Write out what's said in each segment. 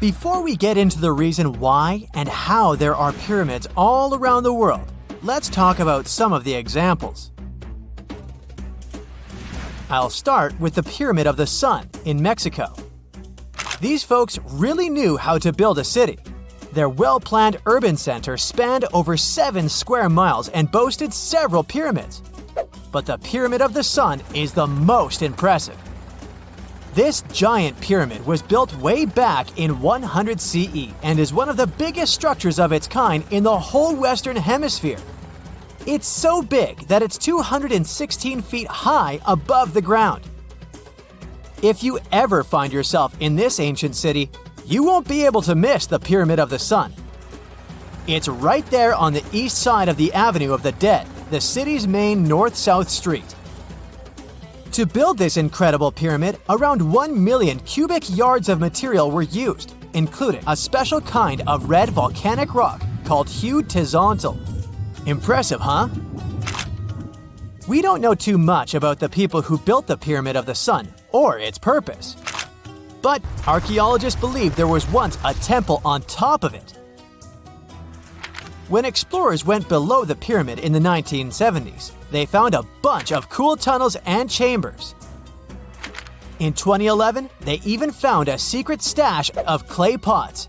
Before we get into the reason why and how there are pyramids all around the world, let's talk about some of the examples. I'll start with the Pyramid of the Sun in Mexico. These folks really knew how to build a city. Their well-planned urban center spanned over 7 square miles and boasted several pyramids. But the Pyramid of the Sun is the most impressive. This giant pyramid was built way back in 100 CE and is one of the biggest structures of its kind in the whole Western Hemisphere. It's so big that it's 216 feet high above the ground. If you ever find yourself in this ancient city, you won't be able to miss the Pyramid of the Sun. It's right there on the east side of the Avenue of the Dead, the city's main north-south street. To build this incredible pyramid, around 1 million cubic yards of material were used, including a special kind of red volcanic rock called hued tizontle. Impressive, huh? We don't know too much about the people who built the Pyramid of the Sun or its purpose. But archaeologists believe there was once a temple on top of it. When explorers went below the pyramid in the 1970s, they found a bunch of cool tunnels and chambers. In 2011, they even found a secret stash of clay pots,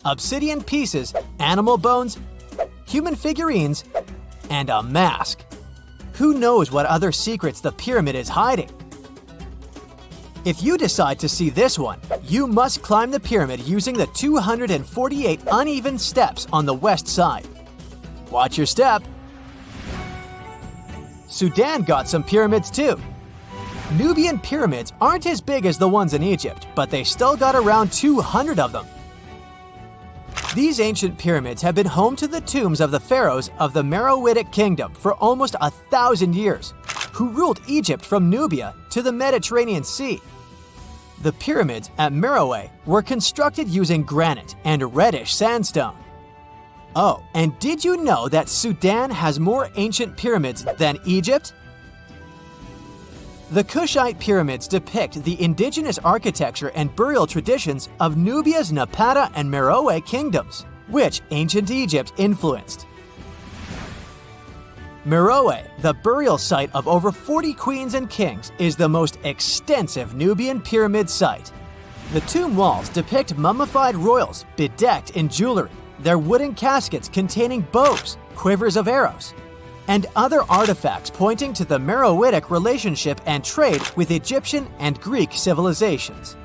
obsidian pieces, animal bones, human figurines, and a mask. Who knows what other secrets the pyramid is hiding? If you decide to see this one, you must climb the pyramid using the 248 uneven steps on the west side. Watch your step. Sudan got some pyramids too. Nubian pyramids aren't as big as the ones in Egypt, but they still got around 200 of them. These ancient pyramids have been home to the tombs of the pharaohs of the Meroitic Kingdom for almost 1,000 years, who ruled Egypt from Nubia to the Mediterranean Sea. The pyramids at Meroe were constructed using granite and reddish sandstone. Oh, and did you know that Sudan has more ancient pyramids than Egypt? The Kushite pyramids depict the indigenous architecture and burial traditions of Nubia's Napata and Meroe kingdoms, which ancient Egypt influenced. Meroe, the burial site of over 40 queens and kings, is the most extensive Nubian pyramid site. The tomb walls depict mummified royals bedecked in jewelry, their wooden caskets containing bows, quivers of arrows, and other artifacts pointing to the Meroitic relationship and trade with Egyptian and Greek civilizations.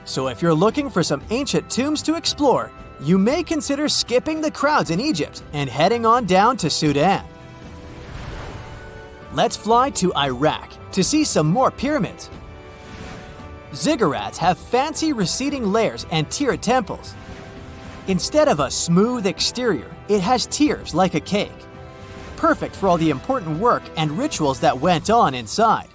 So if you're looking for some ancient tombs to explore, you may consider skipping the crowds in Egypt and heading on down to Sudan. Let's fly to Iraq to see some more pyramids. Ziggurats have fancy receding layers and tiered temples. Instead of a smooth exterior, it has tiers like a cake. Perfect for all the important work and rituals that went on inside.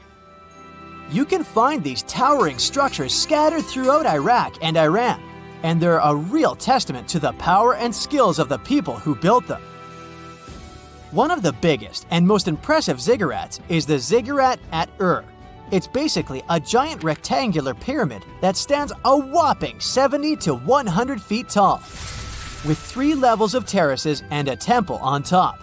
You can find these towering structures scattered throughout Iraq and Iran, and they're a real testament to the power and skills of the people who built them. One of the biggest and most impressive ziggurats is the ziggurat at Ur. It's basically a giant rectangular pyramid that stands a whopping 70 to 100 feet tall, with 3 levels of terraces and a temple on top.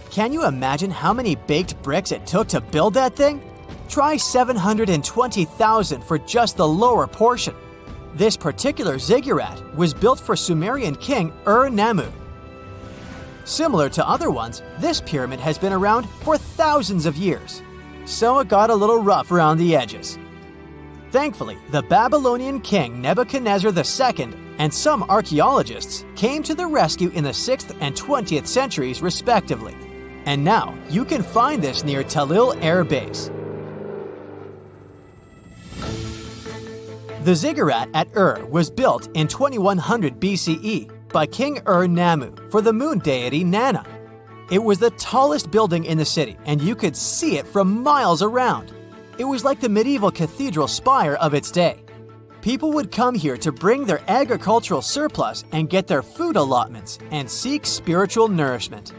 Can you imagine how many baked bricks it took to build that thing? Try 720,000 for just the lower portion. This particular ziggurat was built for Sumerian king Ur-Nammu. Similar to other ones, this pyramid has been around for thousands of years, so it got a little rough around the edges. Thankfully, the Babylonian king Nebuchadnezzar II and some archaeologists came to the rescue in the 6th and 20th centuries respectively, and now you can find this near Talil Air Base. The ziggurat at Ur was built in 2100 BCE by King Ur-Nammu for the moon deity Nana. It was the tallest building in the city, and you could see it from miles around. It was like the medieval cathedral spire of its day. People would come here to bring their agricultural surplus and get their food allotments and seek spiritual nourishment.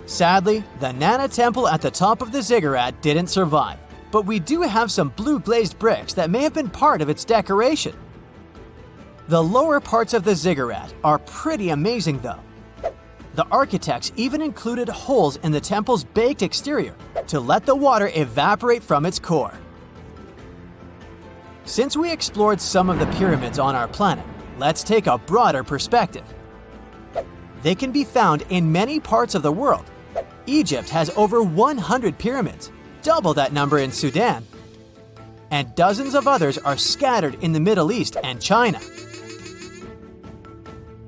Sadly, the Nana temple at the top of the ziggurat didn't survive. but we do have some blue glazed bricks that may have been part of its decoration. The lower parts of the ziggurat are pretty amazing though. The architects even included holes in the temple's baked exterior to let the water evaporate from its core. Since we explored some of the pyramids on our planet, let's take a broader perspective. They can be found in many parts of the world. Egypt has over 100 pyramids, double that number in Sudan, and dozens of others are scattered in the Middle East and China.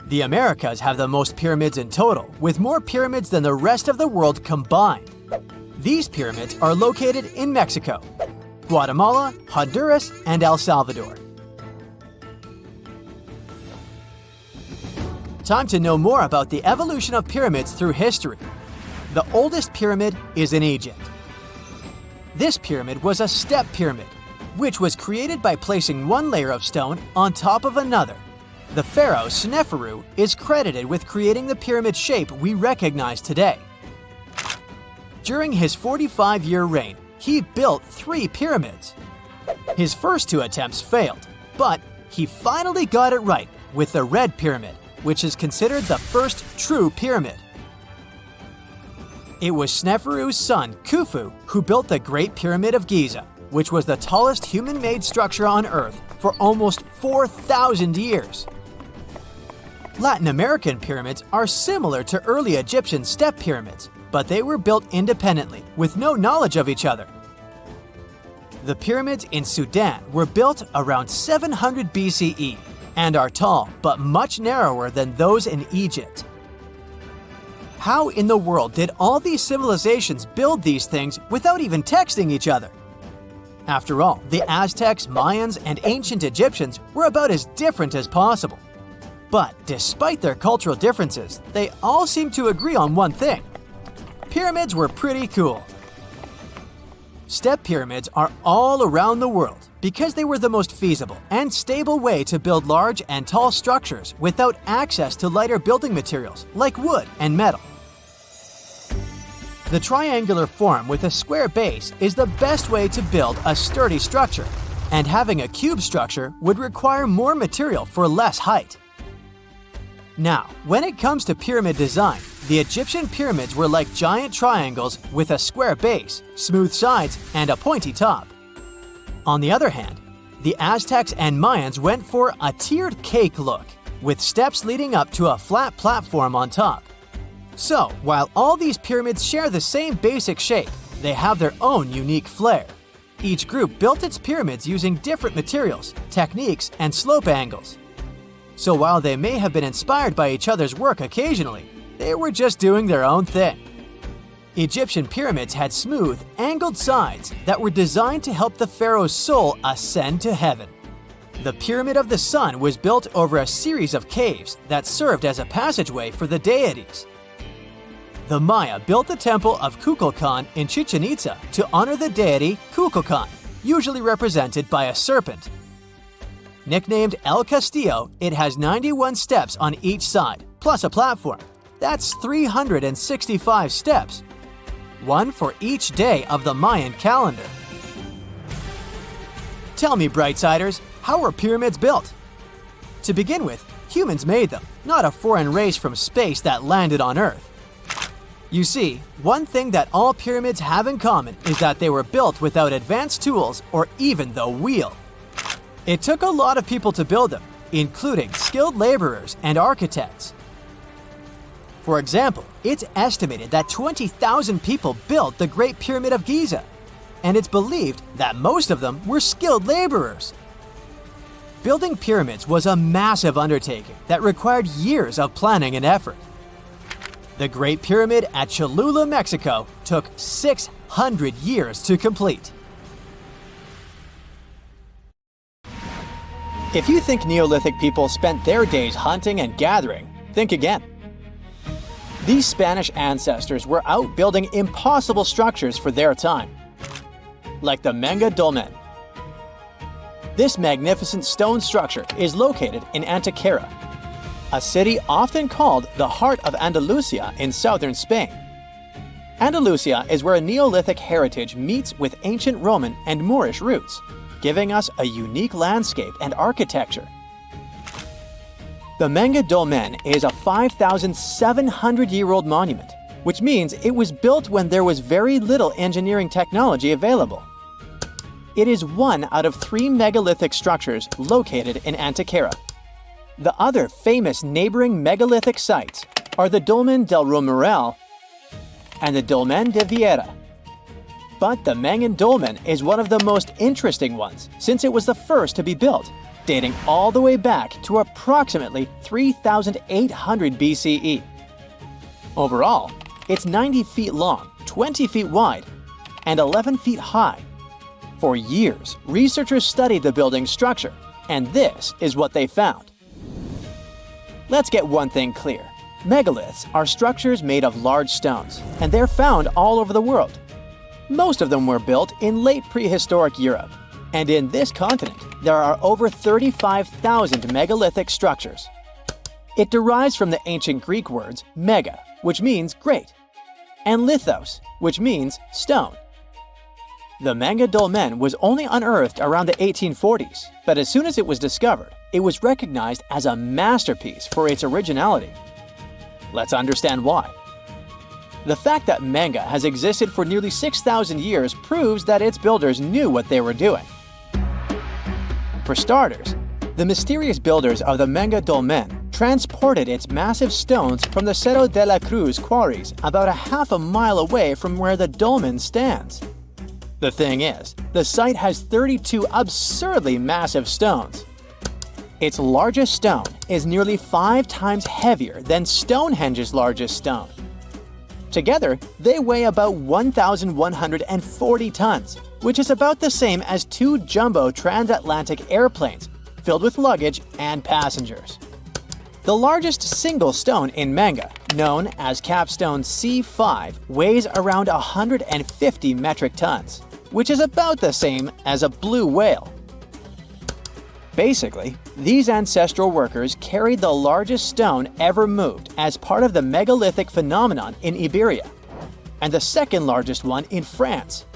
The Americas have the most pyramids in total, with more pyramids than the rest of the world combined. These pyramids are located in Mexico, Guatemala, Honduras, and El Salvador. Time to know more about the evolution of pyramids through history. The oldest pyramid is in Egypt. This pyramid was a step pyramid, which was created by placing one layer of stone on top of another. The pharaoh Sneferu is credited with creating the pyramid shape we recognize today. During his 45-year reign, he built 3 pyramids. His first 2 attempts failed, but he finally got it right with the Red Pyramid, which is considered the first true pyramid. It was Sneferu's son, Khufu, who built the Great Pyramid of Giza, which was the tallest human-made structure on Earth for almost 4,000 years. Latin American pyramids are similar to early Egyptian step pyramids, but they were built independently with no knowledge of each other. The pyramids in Sudan were built around 700 BCE and are tall but much narrower than those in Egypt. How in the world did all these civilizations build these things without even texting each other? After all, the Aztecs, Mayans, and ancient Egyptians were about as different as possible. But despite their cultural differences, they all seem to agree on one thing. Pyramids were pretty cool. Step pyramids are all around the world because they were the most feasible and stable way to build large and tall structures without access to lighter building materials like wood and metal. The triangular form with a square base is the best way to build a sturdy structure, and having a cube structure would require more material for less height. Now, when it comes to pyramid design, the Egyptian pyramids were like giant triangles with a square base, smooth sides, and a pointy top. On the other hand, the Aztecs and Mayans went for a tiered cake look, with steps leading up to a flat platform on top. So, while all these pyramids share the same basic shape, they have their own unique flair. Each group built its pyramids using different materials, techniques, and slope angles. So while they may have been inspired by each other's work occasionally, they were just doing their own thing. Egyptian pyramids had smooth, angled sides that were designed to help the pharaoh's soul ascend to heaven. The Pyramid of the Sun was built over a series of caves that served as a passageway for the deities. The Maya built the temple of Kukulkan in Chichen Itza to honor the deity Kukulkan, usually represented by a serpent. Nicknamed El Castillo, it has 91 steps on each side, plus a platform. That's 365 steps, one for each day of the Mayan calendar. Tell me, Brightsiders, how were pyramids built? To begin with, humans made them, not a foreign race from space that landed on Earth. You see, one thing that all pyramids have in common is that they were built without advanced tools or even the wheel. It took a lot of people to build them, including skilled laborers and architects. For example, it's estimated that 20,000 people built the Great Pyramid of Giza, and it's believed that most of them were skilled laborers. Building pyramids was a massive undertaking that required years of planning and effort. The Great Pyramid at Cholula, Mexico, took 600 years to complete. If you think Neolithic people spent their days hunting and gathering, think again. These Spanish ancestors were out building impossible structures for their time, like the Menga Dolmen. This magnificent stone structure is located in Antequera, a city often called the heart of Andalusia in southern Spain. Andalusia is where Neolithic heritage meets with ancient Roman and Moorish roots, giving us a unique landscape and architecture. The Menga Dolmen is a 5,700-year-old monument, which means it was built when there was very little engineering technology available. It is one out of 3 megalithic structures located in Antequera. The other famous neighboring megalithic sites are the Dolmen del Romeral and the Dolmen de Vieira. But the Menga Dolmen is one of the most interesting ones since it was the first to be built, dating all the way back to approximately 3,800 BCE. Overall, it's 90 feet long, 20 feet wide, and 11 feet high. For years, researchers studied the building's structure, and this is what they found. Let's get one thing clear. Megaliths are structures made of large stones, and they're found all over the world. Most of them were built in late prehistoric Europe, and in this continent, there are over 35,000 megalithic structures. It derives from the ancient Greek words mega, which means great, and lithos, which means stone. The Menga Dolmen was only unearthed around the 1840s, but as soon as it was discovered, it was recognized as a masterpiece for its originality. Let's understand why. The fact that Menga has existed for nearly 6,000 years proves that its builders knew what they were doing. For starters, the mysterious builders of the Menga Dolmen transported its massive stones from the Cerro de la Cruz quarries about a half a mile away from where the dolmen stands. The thing is, the site has 32 absurdly massive stones. Its largest stone is nearly 5 times heavier than Stonehenge's largest stone. Together, they weigh about 1,140 tons, which is about the same as 2 jumbo transatlantic airplanes filled with luggage and passengers. The largest single stone in Menga, known as Capstone C5, weighs around 150 metric tons, which is about the same as a blue whale. Basically, these ancestral workers carried the largest stone ever moved as part of the megalithic phenomenon in Iberia, and the second largest one in France.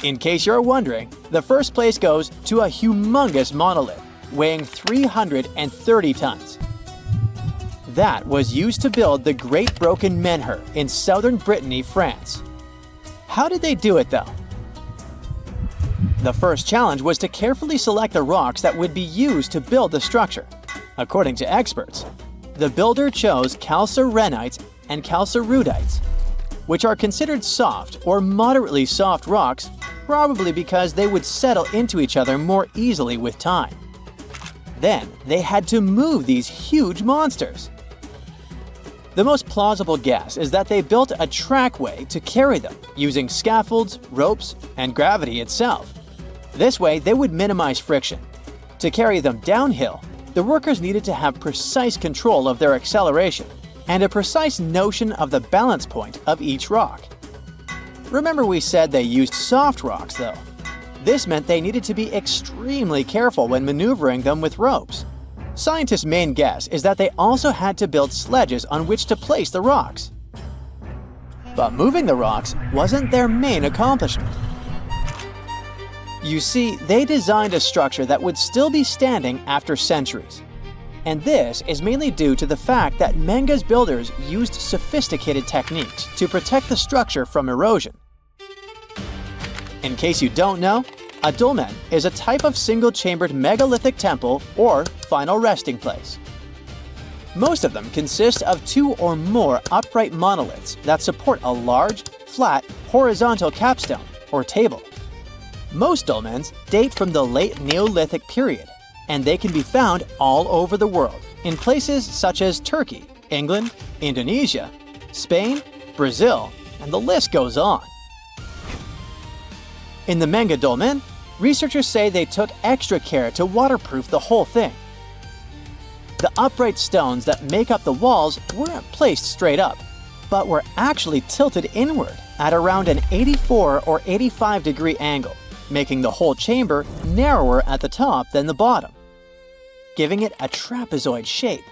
In case you're wondering, the first place goes to a humongous monolith, weighing 330 tons. That was used to build the Great Broken Menhir in southern Brittany, France. How did they do it though? The first challenge was to carefully select the rocks that would be used to build the structure. According to experts, the builder chose calcarenites and calcarudites, which are considered soft or moderately soft rocks, probably because they would settle into each other more easily with time. Then they had to move these huge monsters. The most plausible guess is that they built a trackway to carry them, using scaffolds, ropes, and gravity itself. This way, they would minimize friction. To carry them downhill, the workers needed to have precise control of their acceleration and a precise notion of the balance point of each rock. Remember we said they used soft rocks, though. This meant they needed to be extremely careful when maneuvering them with ropes. Scientists' main guess is that they also had to build sledges on which to place the rocks. But moving the rocks wasn't their main accomplishment. You see, they designed a structure that would still be standing after centuries. And this is mainly due to the fact that Menga's builders used sophisticated techniques to protect the structure from erosion. In case you don't know, a dolmen is a type of single-chambered megalithic temple or final resting place. Most of them consist of 2 or more upright monoliths that support a large, flat, horizontal capstone or table. Most dolmens date from the late Neolithic period, and they can be found all over the world, in places such as Turkey, England, Indonesia, Spain, Brazil, and the list goes on. In the Menga Dolmen, researchers say they took extra care to waterproof the whole thing. The upright stones that make up the walls weren't placed straight up, but were actually tilted inward at around an 84 or 85 degree angle, making the whole chamber narrower at the top than the bottom, giving it a trapezoid shape.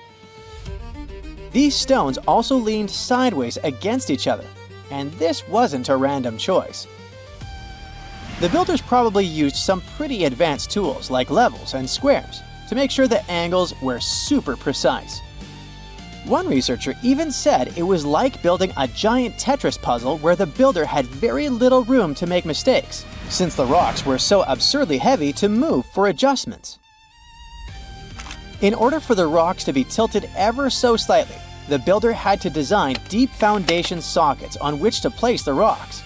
These stones also leaned sideways against each other, and this wasn't a random choice. The builders probably used some pretty advanced tools like levels and squares to make sure the angles were super precise. One researcher even said it was like building a giant Tetris puzzle where the builder had very little room to make mistakes, since the rocks were so absurdly heavy to move for adjustments. In order for the rocks to be tilted ever so slightly, the builder had to design deep foundation sockets on which to place the rocks.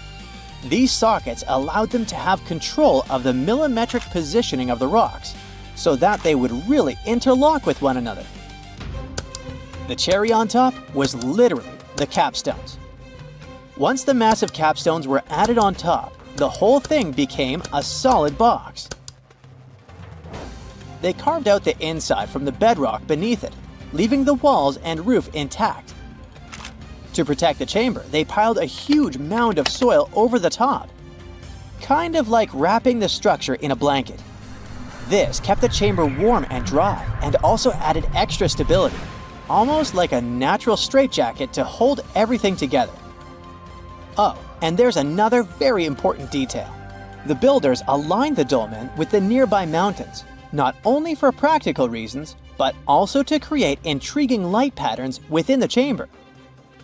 These sockets allowed them to have control of the millimetric positioning of the rocks, so that they would really interlock with one another. The cherry on top was literally the capstones. Once the massive capstones were added on top, the whole thing became a solid box. They carved out the inside from the bedrock beneath it, leaving the walls and roof intact. To protect the chamber, they piled a huge mound of soil over the top, kind of like wrapping the structure in a blanket. This kept the chamber warm and dry and also added extra stability, almost like a natural straitjacket to hold everything together. Oh, and there's another very important detail. The builders aligned the dolmen with the nearby mountains, not only for practical reasons, but also to create intriguing light patterns within the chamber.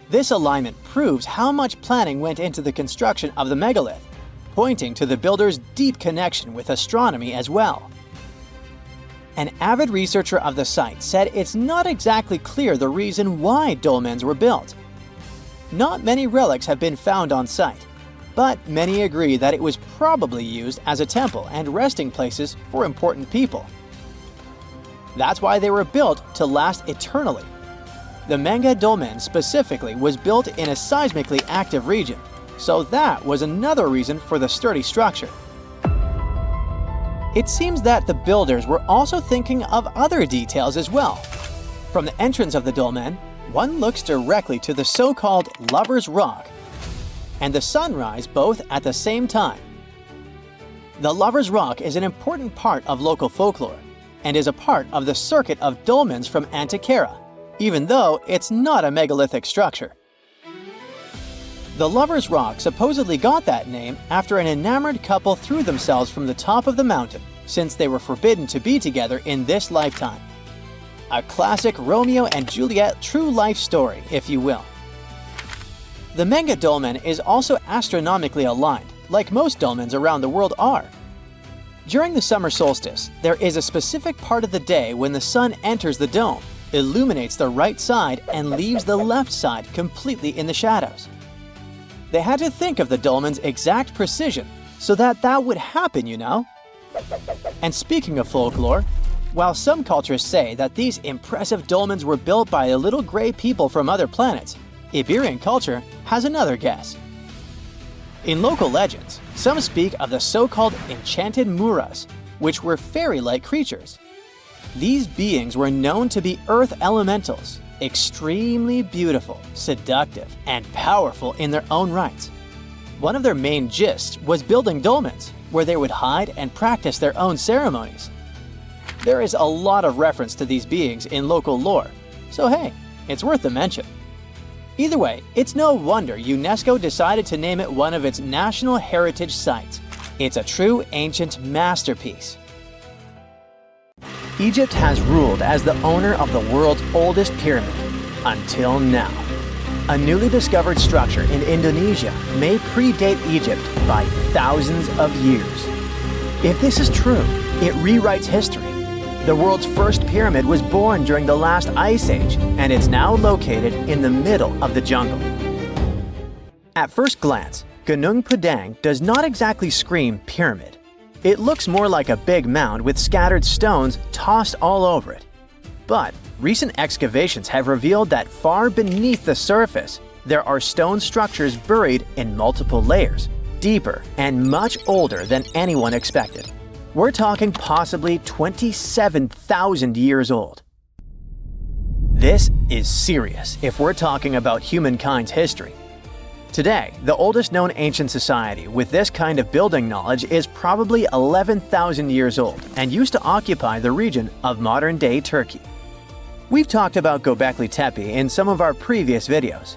This alignment proves how much planning went into the construction of the megalith, pointing to the builders' deep connection with astronomy as well. An avid researcher of the site said it's not exactly clear the reason why dolmens were built. Not many relics have been found on site, but many agree that it was probably used as a temple and resting places for important people. That's why they were built to last eternally. The Manga dolmen specifically was built in a seismically active region, so that was another reason for the sturdy structure. It seems that the builders were also thinking of other details as well. From the entrance of the dolmen, one looks directly to the so-called Lover's Rock and the sunrise both at the same time. The Lover's Rock is an important part of local folklore and is a part of the circuit of dolmens from Antikythera, even though it's not a megalithic structure. The Lover's Rock supposedly got that name after an enamored couple threw themselves from the top of the mountain, since they were forbidden to be together in this lifetime. A classic Romeo and Juliet true life story, if you will. The Manga dolmen is also astronomically aligned, like most dolmens around the world are. During the summer solstice, there is a specific part of the day when the sun enters the dome, illuminates the right side, and leaves the left side completely in the shadows. They had to think of the dolmen's exact precision so that would happen, you know? And speaking of folklore, while some cultures say that these impressive dolmens were built by a little gray people from other planets, Iberian culture has another guess. In local legends, some speak of the so-called enchanted muras, which were fairy-like creatures. These beings were known to be earth elementals, extremely beautiful, seductive, and powerful in their own rights. One of their main gists was building dolmens, where they would hide and practice their own ceremonies. There is a lot of reference to these beings in local lore, so hey, it's worth a mention. Either way, it's no wonder UNESCO decided to name it one of its National Heritage Sites. It's a true ancient masterpiece. Egypt has ruled as the owner of the world's oldest pyramid, until now. A newly discovered structure in Indonesia may predate Egypt by thousands of years. If this is true, it rewrites history. The world's first pyramid was born during the last ice age, and it's now located in the middle of the jungle. At first glance, Gunung Padang does not exactly scream pyramid. It looks more like a big mound with scattered stones tossed all over it. But recent excavations have revealed that far beneath the surface, there are stone structures buried in multiple layers, deeper and much older than anyone expected. We're talking possibly 27,000 years old. This is serious if we're talking about humankind's history. Today, the oldest known ancient society with this kind of building knowledge is probably 11,000 years old and used to occupy the region of modern-day Turkey. We've talked about Göbekli Tepe in some of our previous videos.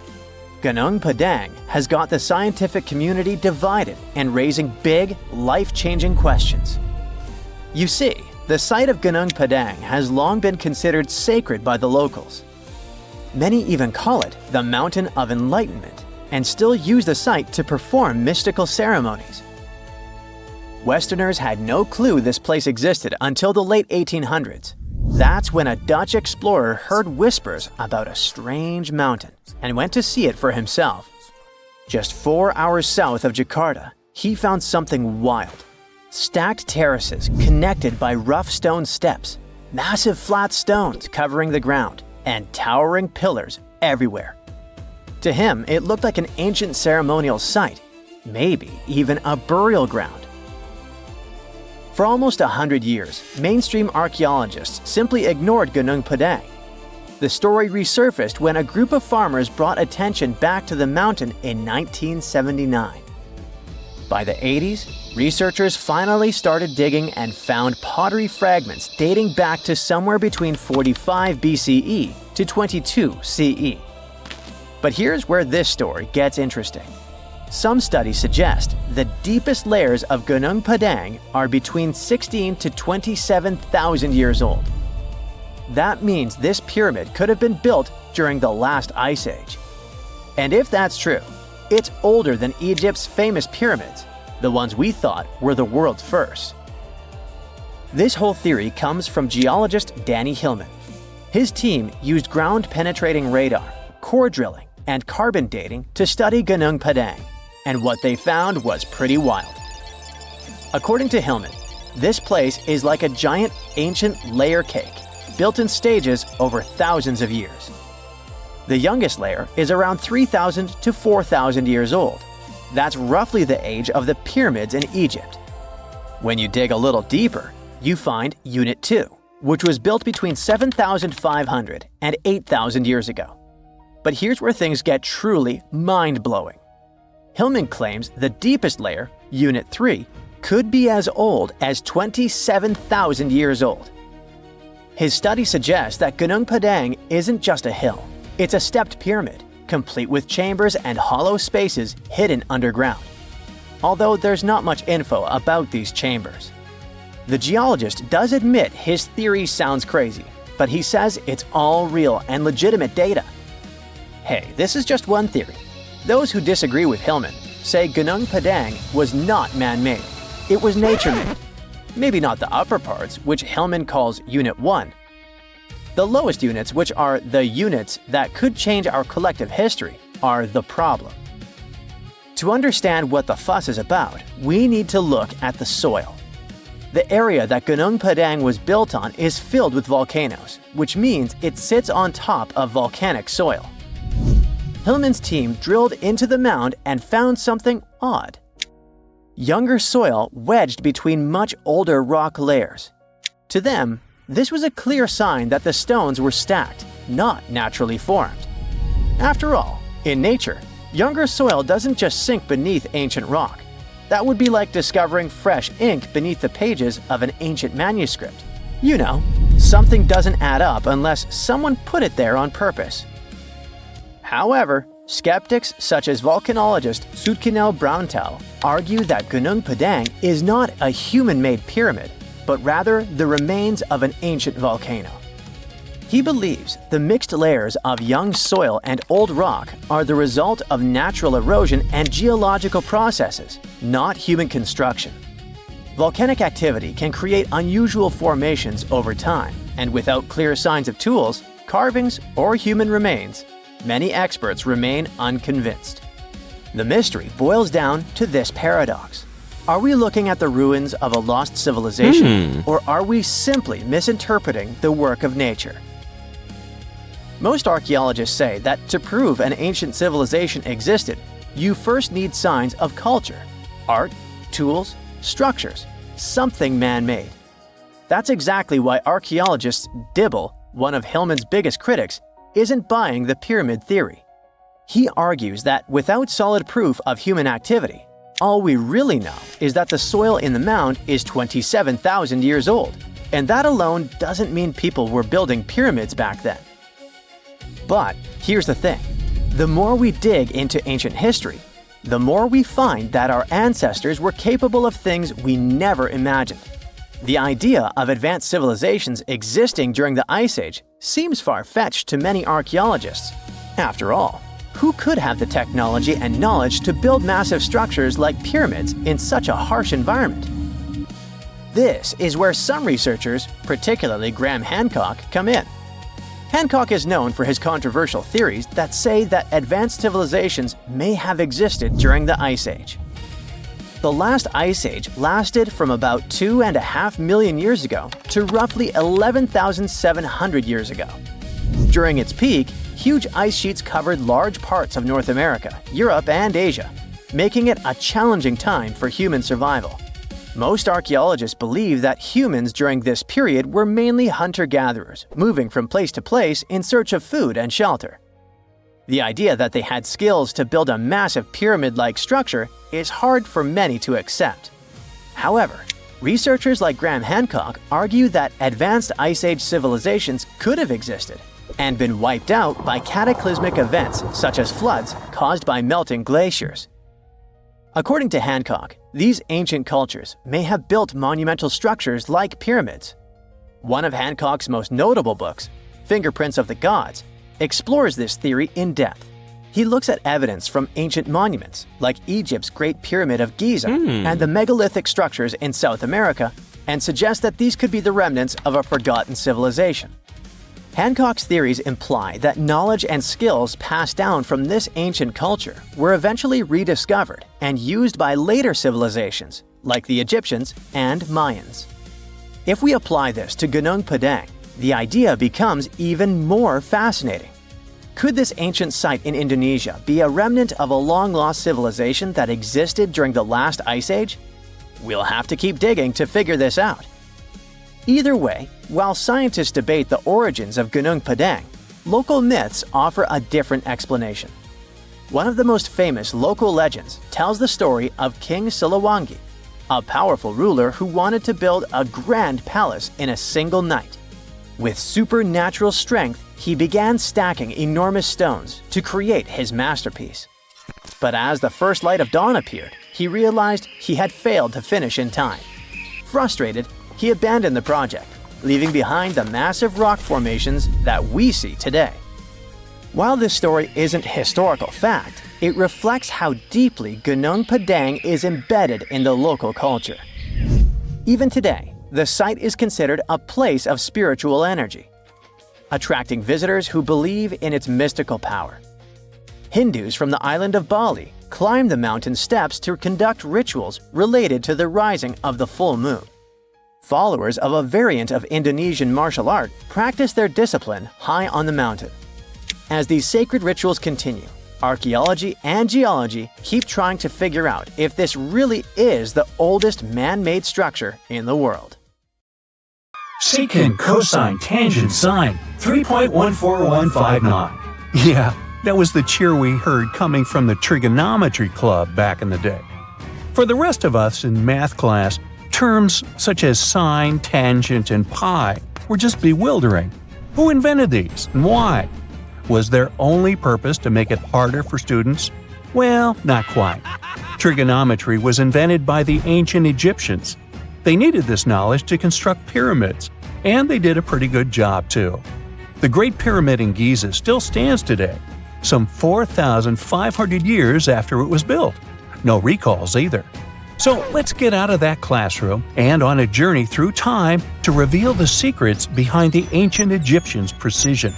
Gunung Padang has got the scientific community divided and raising big, life-changing questions. You see, the site of Gunung Padang has long been considered sacred by the locals. Many even call it the Mountain of Enlightenment and still use the site to perform mystical ceremonies. Westerners had no clue this place existed until the late 1800s. That's when a Dutch explorer heard whispers about a strange mountain and went to see it for himself. Just 4 hours south of Jakarta, he found something wild. Stacked terraces connected by rough stone steps, massive flat stones covering the ground, and towering pillars everywhere. To him, it looked like an ancient ceremonial site, maybe even a burial ground. For almost 100 years, mainstream archaeologists simply ignored Gunung Padang. The story resurfaced when a group of farmers brought attention back to the mountain in 1979. By the 80s, researchers finally started digging and found pottery fragments dating back to somewhere between 45 BCE to 22 CE. But here's where this story gets interesting. Some studies suggest the deepest layers of Gunung Padang are between 16 to 27,000 years old. That means this pyramid could have been built during the last ice age. And if that's true, it's older than Egypt's famous pyramids, the ones we thought were the world's first. This whole theory comes from geologist Danny Hillman. His team used ground-penetrating radar, core drilling, and carbon dating to study Gunung Padang, and what they found was pretty wild. According to Hillman, this place is like a giant ancient layer cake, built in stages over thousands of years. The youngest layer is around 3,000 to 4,000 years old. That's roughly the age of the pyramids in Egypt. When you dig a little deeper, you find Unit 2, which was built between 7,500 and 8,000 years ago. But here's where things get truly mind-blowing. Hillman claims the deepest layer, Unit 3, could be as old as 27,000 years old. His study suggests that Gunung Padang isn't just a hill. It's a stepped pyramid, complete with chambers and hollow spaces hidden underground. Although there's not much info about these chambers. The geologist does admit his theory sounds crazy, but he says it's all real and legitimate data. Hey, this is just one theory. Those who disagree with Hillman say Gunung Padang was not man-made. It was nature-made. Maybe not the upper parts, which Hillman calls Unit 1. The lowest units, which are the units that could change our collective history, are the problem. To understand what the fuss is about, we need to look at the soil. The area that Gunung Padang was built on is filled with volcanoes, which means it sits on top of volcanic soil. Hillman's team drilled into the mound and found something odd. Younger soil wedged between much older rock layers. To them, this was a clear sign that the stones were stacked, not naturally formed. After all, in nature, younger soil doesn't just sink beneath ancient rock. That would be like discovering fresh ink beneath the pages of an ancient manuscript. You know, something doesn't add up unless someone put it there on purpose. However, skeptics such as volcanologist Zoetkenel Braunthal argue that Gunung Padang is not a human-made pyramid, but rather the remains of an ancient volcano. He believes the mixed layers of young soil and old rock are the result of natural erosion and geological processes, not human construction. Volcanic activity can create unusual formations over time, and without clear signs of tools, carvings, or human remains, many experts remain unconvinced. The mystery boils down to this paradox. Are we looking at the ruins of a lost civilization, or are we simply misinterpreting the work of nature? Most archaeologists say that to prove an ancient civilization existed, you first need signs of culture, art, tools, structures, something man-made. That's exactly why archaeologist Dibble, one of Hillman's biggest critics, isn't buying the pyramid theory. He argues that without solid proof of human activity, all we really know is that the soil in the mound is 27,000 years old, and that alone doesn't mean people were building pyramids back then. But here's the thing. The more we dig into ancient history, the more we find that our ancestors were capable of things we never imagined. The idea of advanced civilizations existing during the Ice Age seems far-fetched to many archaeologists. After all, who could have the technology and knowledge to build massive structures like pyramids in such a harsh environment? This is where some researchers, particularly Graham Hancock, come in. Hancock is known for his controversial theories that say that advanced civilizations may have existed during the Ice Age. The last Ice Age lasted from about 2.5 million years ago to roughly 11,700 years ago. During its peak, huge ice sheets covered large parts of North America, Europe, and Asia, making it a challenging time for human survival. Most archaeologists believe that humans during this period were mainly hunter-gatherers, moving from place to place in search of food and shelter. The idea that they had skills to build a massive pyramid-like structure is hard for many to accept. However, researchers like Graham Hancock argue that advanced Ice Age civilizations could have existed and been wiped out by cataclysmic events such as floods caused by melting glaciers. According to Hancock, these ancient cultures may have built monumental structures like pyramids. One of Hancock's most notable books, Fingerprints of the Gods, explores this theory in depth. He looks at evidence from ancient monuments like Egypt's Great Pyramid of Giza and the megalithic structures in South America and suggests that these could be the remnants of a forgotten civilization. Hancock's theories imply that knowledge and skills passed down from this ancient culture were eventually rediscovered and used by later civilizations like the Egyptians and Mayans. If we apply this to Gunung Padang, the idea becomes even more fascinating. Could this ancient site in Indonesia be a remnant of a long-lost civilization that existed during the last Ice Age? We'll have to keep digging to figure this out. Either way, while scientists debate the origins of Gunung Padang, local myths offer a different explanation. One of the most famous local legends tells the story of King Siliwangi, a powerful ruler who wanted to build a grand palace in a single night. With supernatural strength, he began stacking enormous stones to create his masterpiece. But as the first light of dawn appeared, he realized he had failed to finish in time. Frustrated, he abandoned the project, leaving behind the massive rock formations that we see today. While this story isn't historical fact, it reflects how deeply Gunung Padang is embedded in the local culture. Even today, the site is considered a place of spiritual energy, attracting visitors who believe in its mystical power. Hindus from the island of Bali climb the mountain steps to conduct rituals related to the rising of the full moon. Followers of a variant of Indonesian martial art practice their discipline high on the mountain. As these sacred rituals continue, archaeology and geology keep trying to figure out if this really is the oldest man-made structure in the world. Secant, cosine, tangent, sine, 3.14159. Yeah, that was the cheer we heard coming from the trigonometry club back in the day. For the rest of us in math class, terms such as sine, tangent, and pi were just bewildering. Who invented these and why? Was their only purpose to make it harder for students? Well, not quite. Trigonometry was invented by the ancient Egyptians. They needed this knowledge to construct pyramids, and they did a pretty good job too. The Great Pyramid in Giza still stands today, some 4,500 years after it was built. No recalls either. So let's get out of that classroom and on a journey through time to reveal the secrets behind the ancient Egyptians' precision.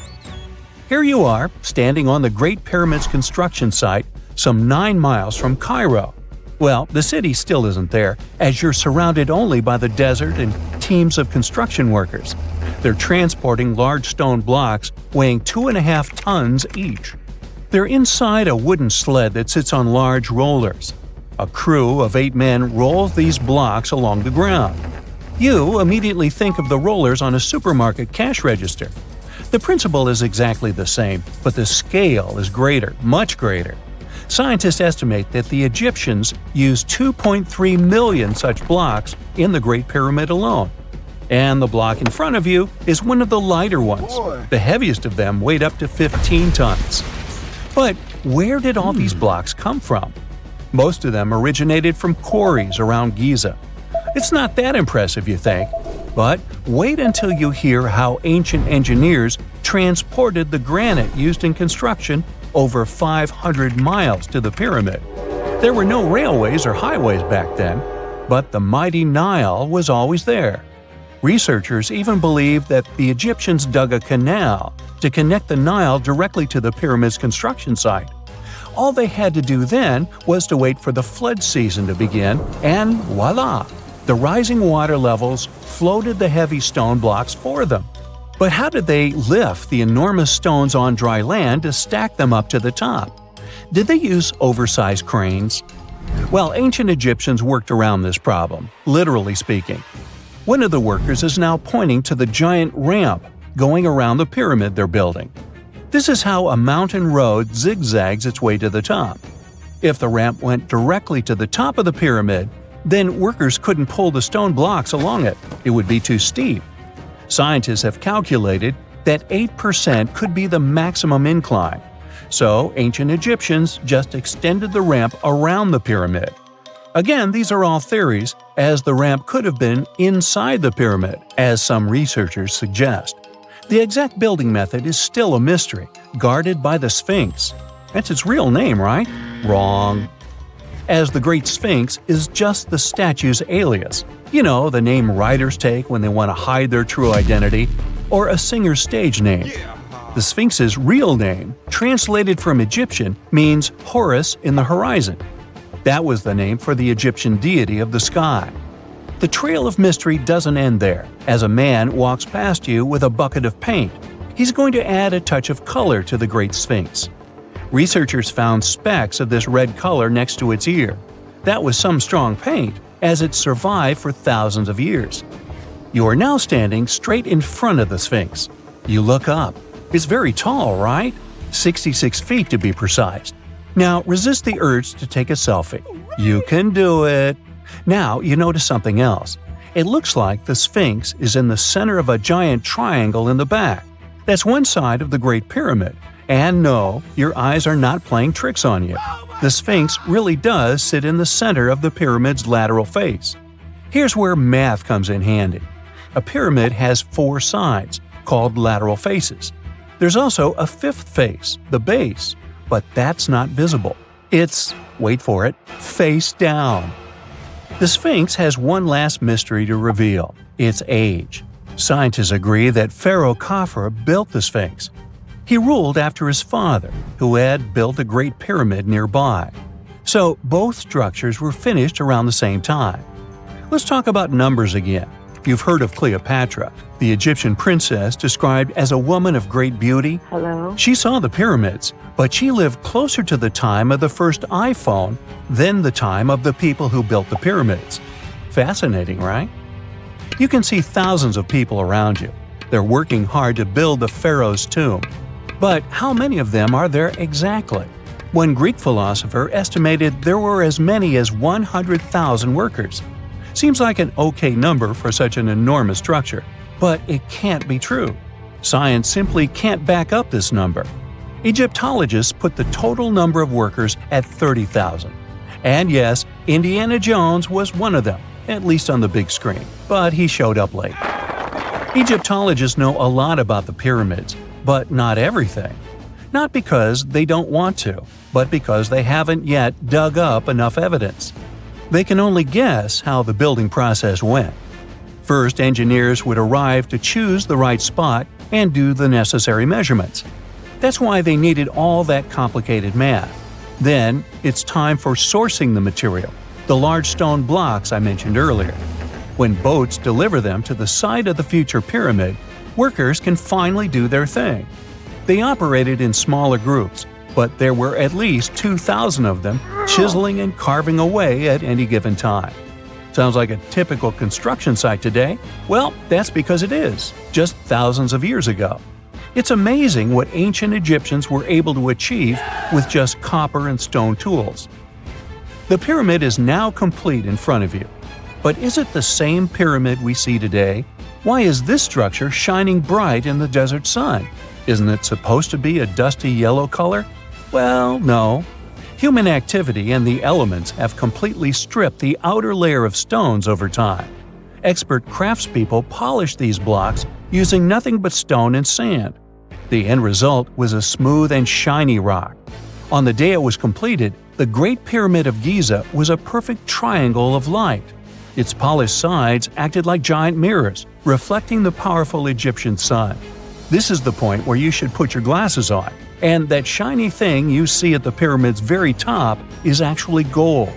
Here you are, standing on the Great Pyramid's construction site, some 9 miles from Cairo. Well, the city still isn't there, as you're surrounded only by the desert and teams of construction workers. They're transporting large stone blocks weighing 2.5 tons each. They're inside a wooden sled that sits on large rollers. A crew of 8 men rolls these blocks along the ground. You immediately think of the rollers on a supermarket cash register. The principle is exactly the same, but the scale is greater, much greater. Scientists estimate that the Egyptians used 2.3 million such blocks in the Great Pyramid alone. And the block in front of you is one of the lighter ones. The heaviest of them weighed up to 15 tons. But where did all these blocks come from? Most of them originated from quarries around Giza. It's not that impressive, you think, but wait until you hear how ancient engineers transported the granite used in construction over 500 miles to the pyramid. There were no railways or highways back then, but the mighty Nile was always there. Researchers even believe that the Egyptians dug a canal to connect the Nile directly to the pyramid's construction site. All they had to do then was to wait for the flood season to begin, and voila! The rising water levels floated the heavy stone blocks for them. But how did they lift the enormous stones on dry land to stack them up to the top? Did they use oversized cranes? Well, ancient Egyptians worked around this problem, literally speaking. One of the workers is now pointing to the giant ramp going around the pyramid they're building. This is how a mountain road zigzags its way to the top. If the ramp went directly to the top of the pyramid, then workers couldn't pull the stone blocks along it. It would be too steep. Scientists have calculated that 8% could be the maximum incline. So ancient Egyptians just extended the ramp around the pyramid. Again, these are all theories, as the ramp could have been inside the pyramid, as some researchers suggest. The exact building method is still a mystery, guarded by the Sphinx. That's its real name, right? Wrong. As the Great Sphinx is just the statue's alias. You know, the name writers take when they want to hide their true identity, or a singer's stage name. The Sphinx's real name, translated from Egyptian, means Horus in the horizon. That was the name for the Egyptian deity of the sky. The trail of mystery doesn't end there. As a man walks past you with a bucket of paint, he's going to add a touch of color to the Great Sphinx. Researchers found specks of this red color next to its ear. That was some strong paint, as it survived for thousands of years. You are now standing straight in front of the Sphinx. You look up. It's very tall, right? 66 feet to be precise. Now resist the urge to take a selfie. You can do it. Now you notice something else. It looks like the Sphinx is in the center of a giant triangle in the back. That's one side of the Great Pyramid. And no, your eyes are not playing tricks on you. The Sphinx really does sit in the center of the pyramid's lateral face. Here's where math comes in handy. A pyramid has 4 sides, called lateral faces. There's also a 5th face, the base, but that's not visible. It's, wait for it, face down. The Sphinx has one last mystery to reveal: its age. Scientists agree that Pharaoh Khafre built the Sphinx. He ruled after his father, who had built a great pyramid nearby. So both structures were finished around the same time. Let's talk about numbers again. You've heard of Cleopatra, the Egyptian princess described as a woman of great beauty. Hello? She saw the pyramids, but she lived closer to the time of the first iPhone than the time of the people who built the pyramids. Fascinating, right? You can see thousands of people around you. They're working hard to build the pharaoh's tomb. But how many of them are there exactly? One Greek philosopher estimated there were as many as 100,000 workers. Seems like an okay number for such an enormous structure, but it can't be true. Science simply can't back up this number. Egyptologists put the total number of workers at 30,000. And yes, Indiana Jones was one of them, at least on the big screen, but he showed up late. Egyptologists know a lot about the pyramids, but not everything. Not because they don't want to, but because they haven't yet dug up enough evidence. They can only guess how the building process went. First, engineers would arrive to choose the right spot and do the necessary measurements. That's why they needed all that complicated math. Then, it's time for sourcing the material, the large stone blocks I mentioned earlier. When boats deliver them to the site of the future pyramid, workers can finally do their thing. They operated in smaller groups, but there were at least 2,000 of them chiseling and carving away at any given time. Sounds like a typical construction site today? Well, that's because it is, just thousands of years ago. It's amazing what ancient Egyptians were able to achieve with just copper and stone tools. The pyramid is now complete in front of you. But is it the same pyramid we see today? Why is this structure shining bright in the desert sun? Isn't it supposed to be a dusty yellow color? Well, no. Human activity and the elements have completely stripped the outer layer of stones over time. Expert craftspeople polished these blocks using nothing but stone and sand. The end result was a smooth and shiny rock. On the day it was completed, the Great Pyramid of Giza was a perfect triangle of light. Its polished sides acted like giant mirrors, reflecting the powerful Egyptian sun. This is the point where you should put your glasses on, and that shiny thing you see at the pyramid's very top is actually gold.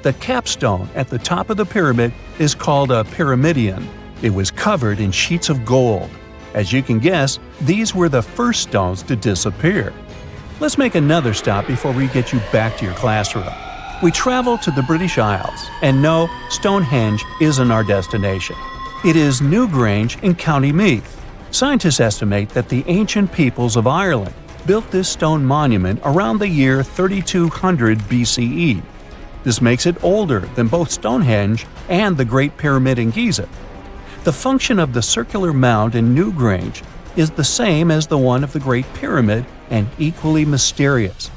The capstone at the top of the pyramid is called a pyramidion. It was covered in sheets of gold. As you can guess, these were the first stones to disappear. Let's make another stop before we get you back to your classroom. We travel to the British Isles, and no, Stonehenge isn't our destination. It is Newgrange in County Meath. Scientists estimate that the ancient peoples of Ireland built this stone monument around the year 3200 BCE. This makes it older than both Stonehenge and the Great Pyramid in Giza. The function of the circular mound in Newgrange is the same as the one of the Great Pyramid and equally mysterious.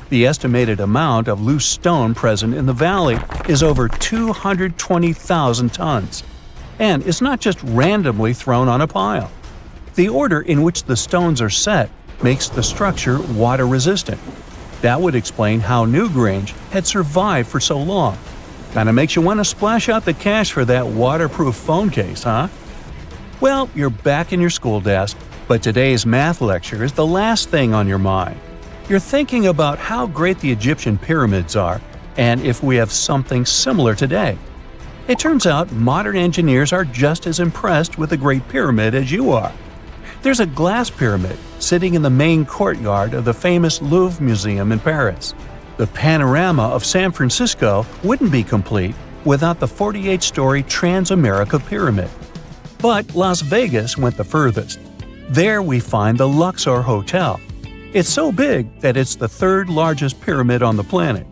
The estimated amount of loose stone present in the valley is over 220,000 tons. And it's not just randomly thrown on a pile. The order in which the stones are set makes the structure water-resistant. That would explain how Newgrange had survived for so long. Kinda makes you want to splash out the cash for that waterproof phone case, huh? Well, you're back in your school desk, but today's math lecture is the last thing on your mind. You're thinking about how great the Egyptian pyramids are, and if we have something similar today. It turns out modern engineers are just as impressed with the Great Pyramid as you are. There's a glass pyramid sitting in the main courtyard of the famous Louvre Museum in Paris. The panorama of San Francisco wouldn't be complete without the 48-story Transamerica Pyramid. But Las Vegas went the furthest. There we find the Luxor Hotel. It's so big that it's the third largest pyramid on the planet.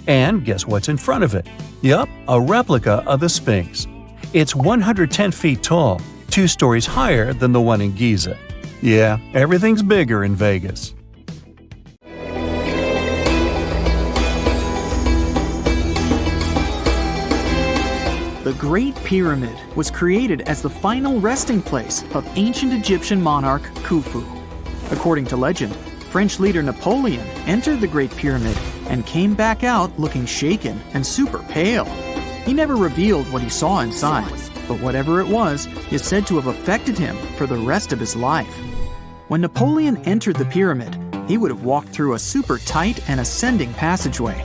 And guess what's in front of it? Yup, a replica of the Sphinx. It's 110 feet tall, 2 stories higher than the one in Giza. Yeah, everything's bigger in Vegas. The Great Pyramid was created as the final resting place of ancient Egyptian monarch Khufu. According to legend, French leader Napoleon entered the Great Pyramid and came back out looking shaken and super pale. He never revealed what he saw inside, but whatever it was is said to have affected him for the rest of his life. When Napoleon entered the pyramid, he would have walked through a super tight and ascending passageway.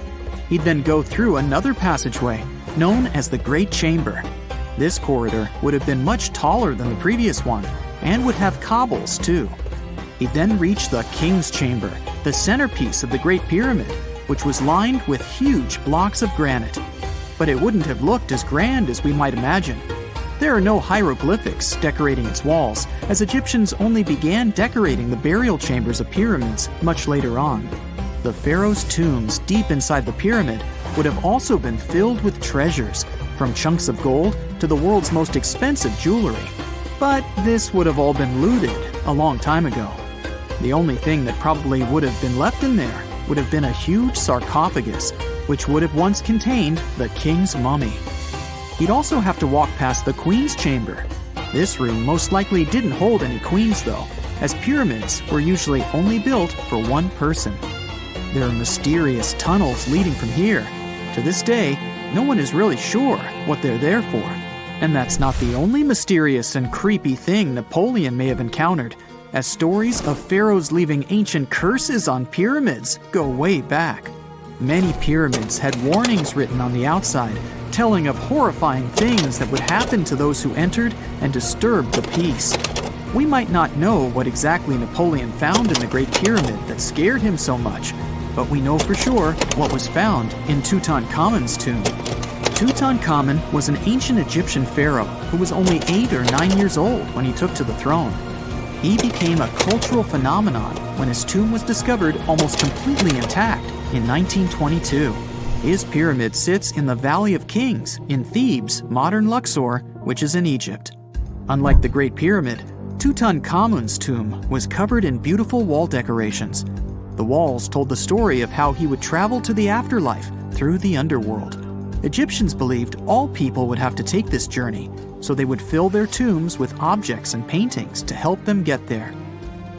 He'd then go through another passageway, known as the Great Chamber. This corridor would have been much taller than the previous one, and would have cobbles too. He'd then reach the King's Chamber, the centerpiece of the Great Pyramid, which was lined with huge blocks of granite. But it wouldn't have looked as grand as we might imagine. There are no hieroglyphics decorating its walls, as Egyptians only began decorating the burial chambers of pyramids much later on. The pharaoh's tombs deep inside the pyramid would have also been filled with treasures, from chunks of gold to the world's most expensive jewelry. But this would have all been looted a long time ago. The only thing that probably would have been left in there would have been a huge sarcophagus, which would have once contained the king's mummy. He'd also have to walk past the queen's chamber. This room most likely didn't hold any queens though, as pyramids were usually only built for one person. There are mysterious tunnels leading from here. To this day, no one is really sure what they're there for. And that's not the only mysterious and creepy thing Napoleon may have encountered, as stories of pharaohs leaving ancient curses on pyramids go way back. Many pyramids had warnings written on the outside, telling of horrifying things that would happen to those who entered and disturbed the peace. We might not know what exactly Napoleon found in the Great Pyramid that scared him so much, but we know for sure what was found in Tutankhamun's tomb. Tutankhamun was an ancient Egyptian pharaoh who was only 8 or 9 years old when he took to the throne. He became a cultural phenomenon when his tomb was discovered almost completely intact in 1922. His pyramid sits in the Valley of Kings in Thebes, modern Luxor, which is in Egypt. Unlike the Great Pyramid, Tutankhamun's tomb was covered in beautiful wall decorations. The walls told the story of how he would travel to the afterlife through the underworld. Egyptians believed all people would have to take this journey, so they would fill their tombs with objects and paintings to help them get there.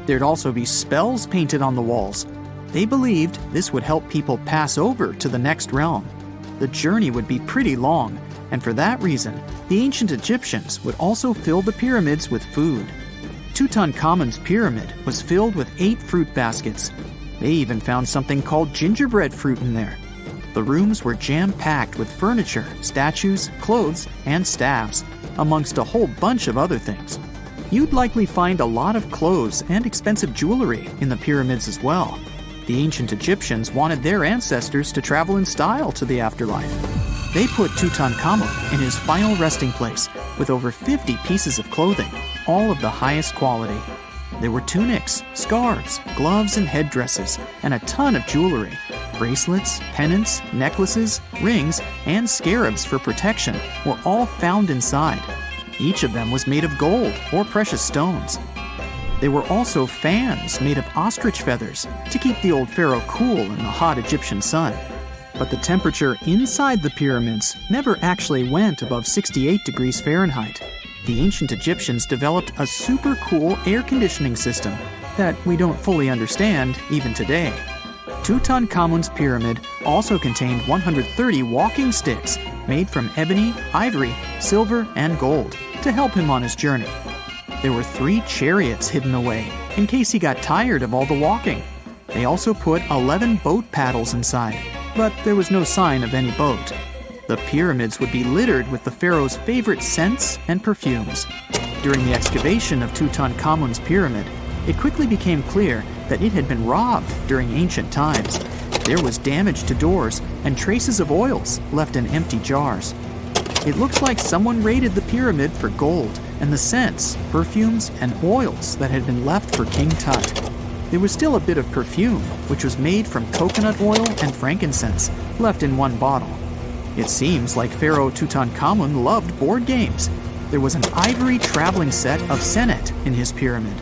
There'd also be spells painted on the walls. They believed this would help people pass over to the next realm. The journey would be pretty long, and for that reason, the ancient Egyptians would also fill the pyramids with food. Tutankhamun's pyramid was filled with 8 fruit baskets. They even found something called gingerbread fruit in there. The rooms were jam-packed with furniture, statues, clothes, and staffs, amongst a whole bunch of other things. You'd likely find a lot of clothes and expensive jewelry in the pyramids as well. The ancient Egyptians wanted their ancestors to travel in style to the afterlife. They put Tutankhamun in his final resting place with over 50 pieces of clothing, all of the highest quality. There were tunics, scarves, gloves, and headdresses, and a ton of jewelry. Bracelets, pendants, necklaces, rings, and scarabs for protection were all found inside. Each of them was made of gold or precious stones. There were also fans made of ostrich feathers to keep the old pharaoh cool in the hot Egyptian sun. But the temperature inside the pyramids never actually went above 68 degrees Fahrenheit. The ancient Egyptians developed a super cool air conditioning system that we don't fully understand even today. Tutankhamun's pyramid also contained 130 walking sticks made from ebony, ivory, silver, and gold to help him on his journey. There were 3 chariots hidden away in case he got tired of all the walking. They also put 11 boat paddles inside, but there was no sign of any boat. The pyramids would be littered with the pharaoh's favorite scents and perfumes. During the excavation of Tutankhamun's pyramid, it quickly became clear that it had been robbed during ancient times. There was damage to doors and traces of oils left in empty jars. It looks like someone raided the pyramid for gold and the scents, perfumes, and oils that had been left for King Tut. There was still a bit of perfume, which was made from coconut oil and frankincense, left in one bottle. It seems like Pharaoh Tutankhamun loved board games. There was an ivory traveling set of senet in his pyramid.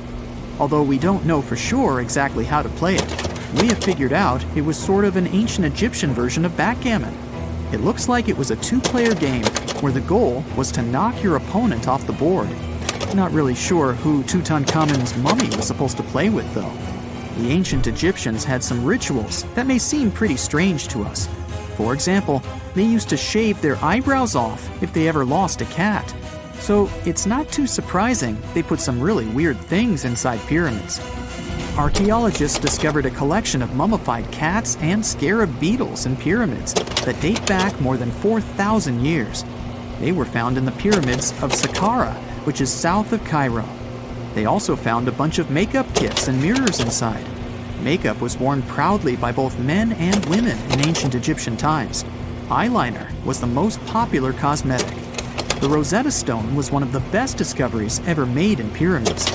Although we don't know for sure exactly how to play it, we have figured out it was sort of an ancient Egyptian version of backgammon. It looks like it was a 2-player game where the goal was to knock your opponent off the board. Not really sure who Tutankhamun's mummy was supposed to play with, though. The ancient Egyptians had some rituals that may seem pretty strange to us. For example, they used to shave their eyebrows off if they ever lost a cat. So it's not too surprising they put some really weird things inside pyramids. Archaeologists discovered a collection of mummified cats and scarab beetles in pyramids that date back more than 4,000 years. They were found in the pyramids of Saqqara, which is south of Cairo. They also found a bunch of makeup kits and mirrors inside. Makeup was worn proudly by both men and women in ancient Egyptian times. Eyeliner was the most popular cosmetic. The Rosetta Stone was one of the best discoveries ever made in pyramids.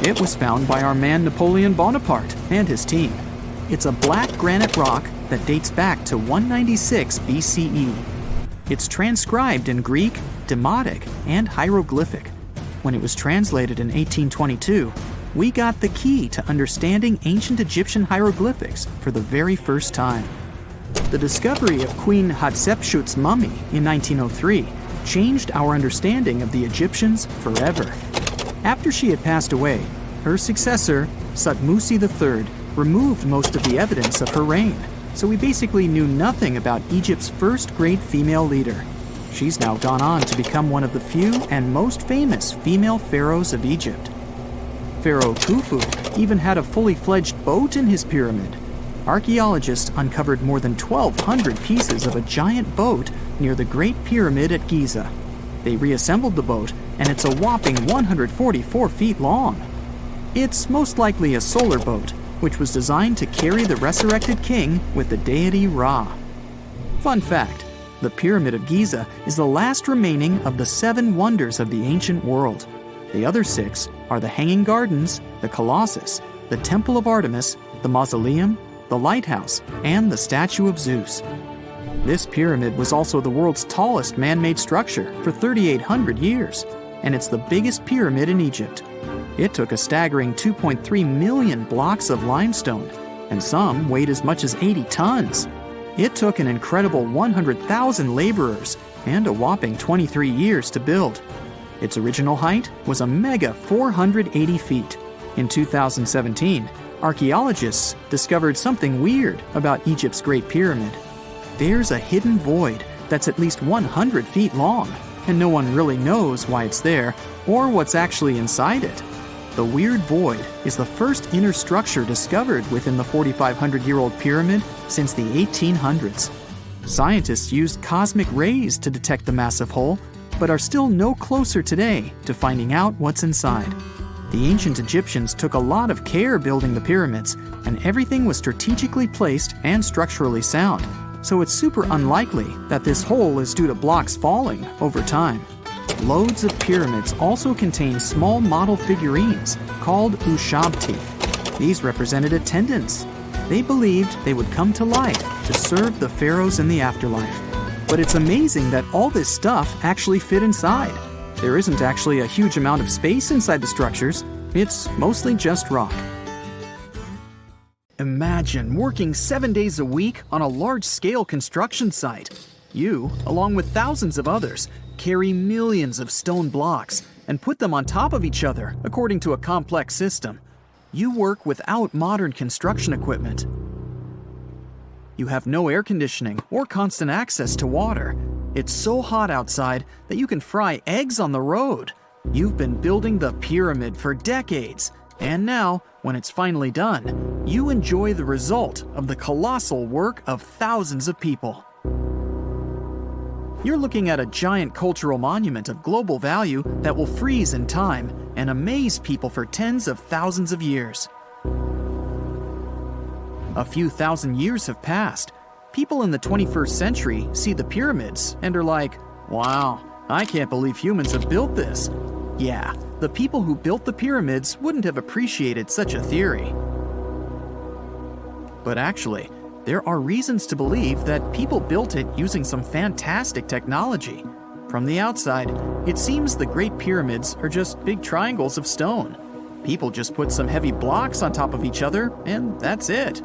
It was found by our man Napoleon Bonaparte and his team. It's a black granite rock that dates back to 196 BCE. It's transcribed in Greek, Demotic, and hieroglyphic. When it was translated in 1822, we got the key to understanding ancient Egyptian hieroglyphics for the very first time. The discovery of Queen Hatshepsut's mummy in 1903 changed our understanding of the Egyptians forever. After she had passed away, her successor, Thutmose III, removed most of the evidence of her reign, so we basically knew nothing about Egypt's first great female leader. She's now gone on to become one of the few and most famous female pharaohs of Egypt. Pharaoh Khufu even had a fully fledged boat in his pyramid. Archaeologists uncovered more than 1,200 pieces of a giant boat near the Great Pyramid at Giza. They reassembled the boat, and it's a whopping 144 feet long. It's most likely a solar boat, which was designed to carry the resurrected king with the deity Ra. Fun fact, the Pyramid of Giza is the last remaining of the 7 wonders of the ancient world. The other 6 are the Hanging Gardens, the Colossus, the Temple of Artemis, the Mausoleum, the Lighthouse, and the Statue of Zeus. This pyramid was also the world's tallest man-made structure for 3,800 years, and it's the biggest pyramid in Egypt. It took a staggering 2.3 million blocks of limestone, and some weighed as much as 80 tons. It took an incredible 100,000 laborers and a whopping 23 years to build. Its original height was a mega 480 feet. In 2017, archaeologists discovered something weird about Egypt's Great Pyramid. There's a hidden void that's at least 100 feet long, and no one really knows why it's there or what's actually inside it. The weird void is the first inner structure discovered within the 4,500-year-old pyramid since the 1800s. Scientists used cosmic rays to detect the massive hole, but are still no closer today to finding out what's inside. The ancient Egyptians took a lot of care building the pyramids, and everything was strategically placed and structurally sound, so it's super unlikely that this hole is due to blocks falling over time. Loads of pyramids also contain small model figurines called ushabti. These represented attendants. They believed they would come to life to serve the pharaohs in the afterlife. But it's amazing that all this stuff actually fit inside. There isn't actually a huge amount of space inside the structures. It's mostly just rock. Imagine working 7 days a week on a large-scale construction site. You, along with thousands of others, carry millions of stone blocks and put them on top of each other according to a complex system. You work without modern construction equipment. You have no air conditioning or constant access to water. It's so hot outside that you can fry eggs on the road. You've been building the pyramid for decades, and now, when it's finally done, you enjoy the result of the colossal work of thousands of people. You're looking at a giant cultural monument of global value that will freeze in time and amaze people for tens of thousands of years. A few thousand years have passed. People in the 21st century see the pyramids and are like, wow, I can't believe humans have built this. Yeah, the people who built the pyramids wouldn't have appreciated such a theory. But actually, there are reasons to believe that people built it using some fantastic technology. From the outside, it seems the Great Pyramids are just big triangles of stone. People just put some heavy blocks on top of each other, and that's it.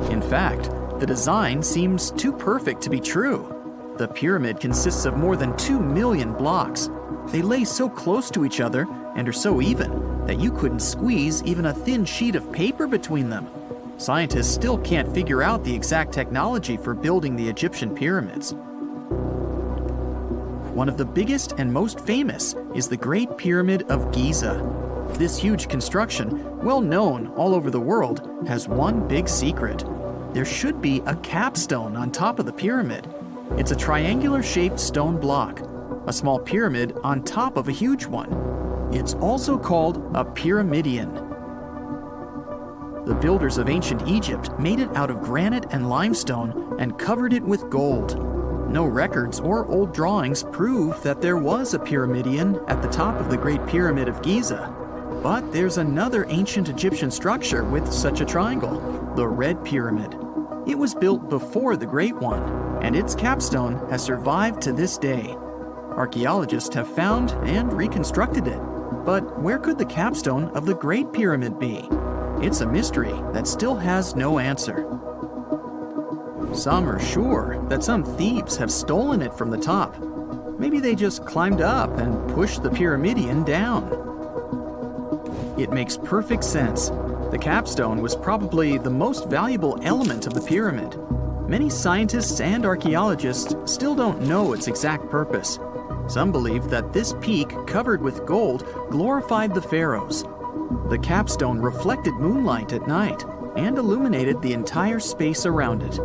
In fact, the design seems too perfect to be true. The pyramid consists of more than 2 million blocks. They lay so close to each other and are so even that you couldn't squeeze even a thin sheet of paper between them. Scientists still can't figure out the exact technology for building the Egyptian pyramids. One of the biggest and most famous is the Great Pyramid of Giza. This huge construction, well known all over the world, has one big secret. There should be a capstone on top of the pyramid. It's a triangular-shaped stone block, a small pyramid on top of a huge one. It's also called a pyramidion. The builders of ancient Egypt made it out of granite and limestone and covered it with gold. No records or old drawings prove that there was a pyramidion at the top of the Great Pyramid of Giza. But there's another ancient Egyptian structure with such a triangle, the Red Pyramid. It was built before the Great One, and its capstone has survived to this day. Archaeologists have found and reconstructed it. But where could the capstone of the Great Pyramid be? It's a mystery that still has no answer. Some are sure that some thieves have stolen it from the top. Maybe they just climbed up and pushed the pyramidion down. It makes perfect sense. The capstone was probably the most valuable element of the pyramid. Many scientists and archaeologists still don't know its exact purpose. Some believe that this peak covered with gold glorified the pharaohs. The capstone reflected moonlight at night and illuminated the entire space around it.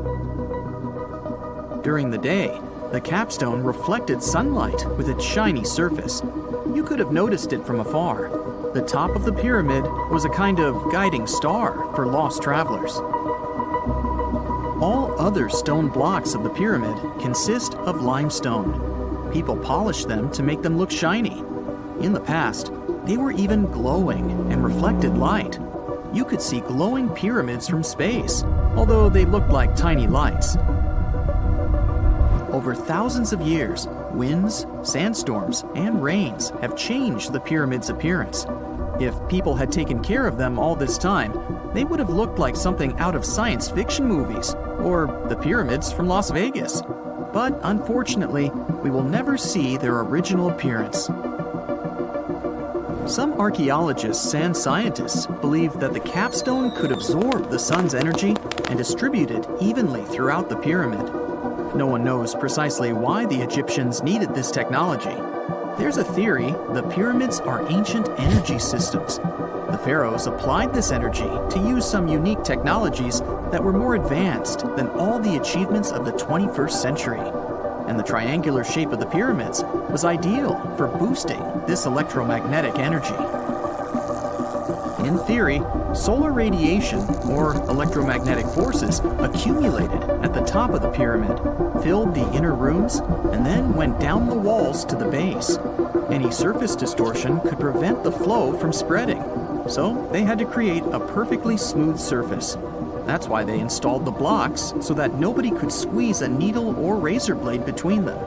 During the day, the capstone reflected sunlight with its shiny surface. You could have noticed it from afar. The top of the pyramid was a kind of guiding star for lost travelers. All other stone blocks of the pyramid consist of limestone. People polished them to make them look shiny. In the past, they were even glowing and reflected light. You could see glowing pyramids from space, although they looked like tiny lights. Over thousands of years, winds, sandstorms, and rains have changed the pyramid's appearance. If people had taken care of them all this time, they would have looked like something out of science fiction movies or the pyramids from Las Vegas. But unfortunately, we will never see their original appearance. Some archaeologists and scientists believe that the capstone could absorb the sun's energy and distribute it evenly throughout the pyramid. No one knows precisely why the Egyptians needed this technology. There's a theory the pyramids are ancient energy systems. The pharaohs applied this energy to use some unique technologies that were more advanced than all the achievements of the 21st century. And the triangular shape of the pyramids was ideal for boosting this electromagnetic energy. In theory, solar radiation, or electromagnetic forces, accumulated at the top of the pyramid, filled the inner rooms, and then went down the walls to the base. Any surface distortion could prevent the flow from spreading, so they had to create a perfectly smooth surface. That's why they installed the blocks so that nobody could squeeze a needle or razor blade between them.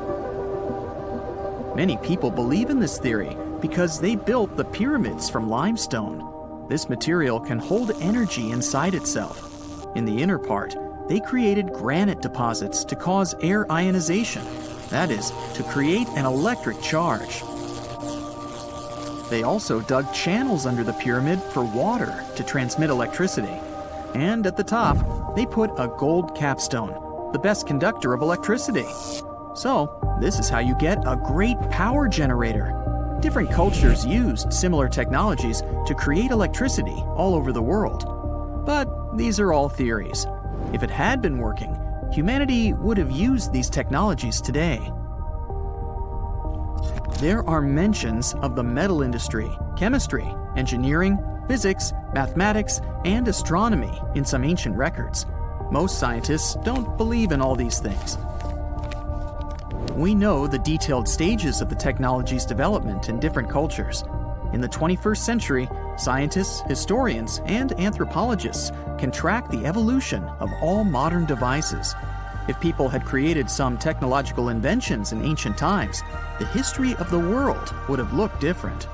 Many people believe in this theory because they built the pyramids from limestone. This material can hold energy inside itself. In the inner part, they created granite deposits to cause air ionization, that is, to create an electric charge. They also dug channels under the pyramid for water to transmit electricity. And at the top, they put a gold capstone, the best conductor of electricity. So, this is how you get a great power generator. Different cultures used similar technologies to create electricity all over the world. But these are all theories. If it had been working, humanity would have used these technologies today. There are mentions of the metal industry, chemistry, engineering, physics, mathematics, and astronomy in some ancient records. Most scientists don't believe in all these things. We know the detailed stages of the technology's development in different cultures. In the 21st century, scientists, historians, and anthropologists can track the evolution of all modern devices. If people had created some technological inventions in ancient times, the history of the world would have looked different.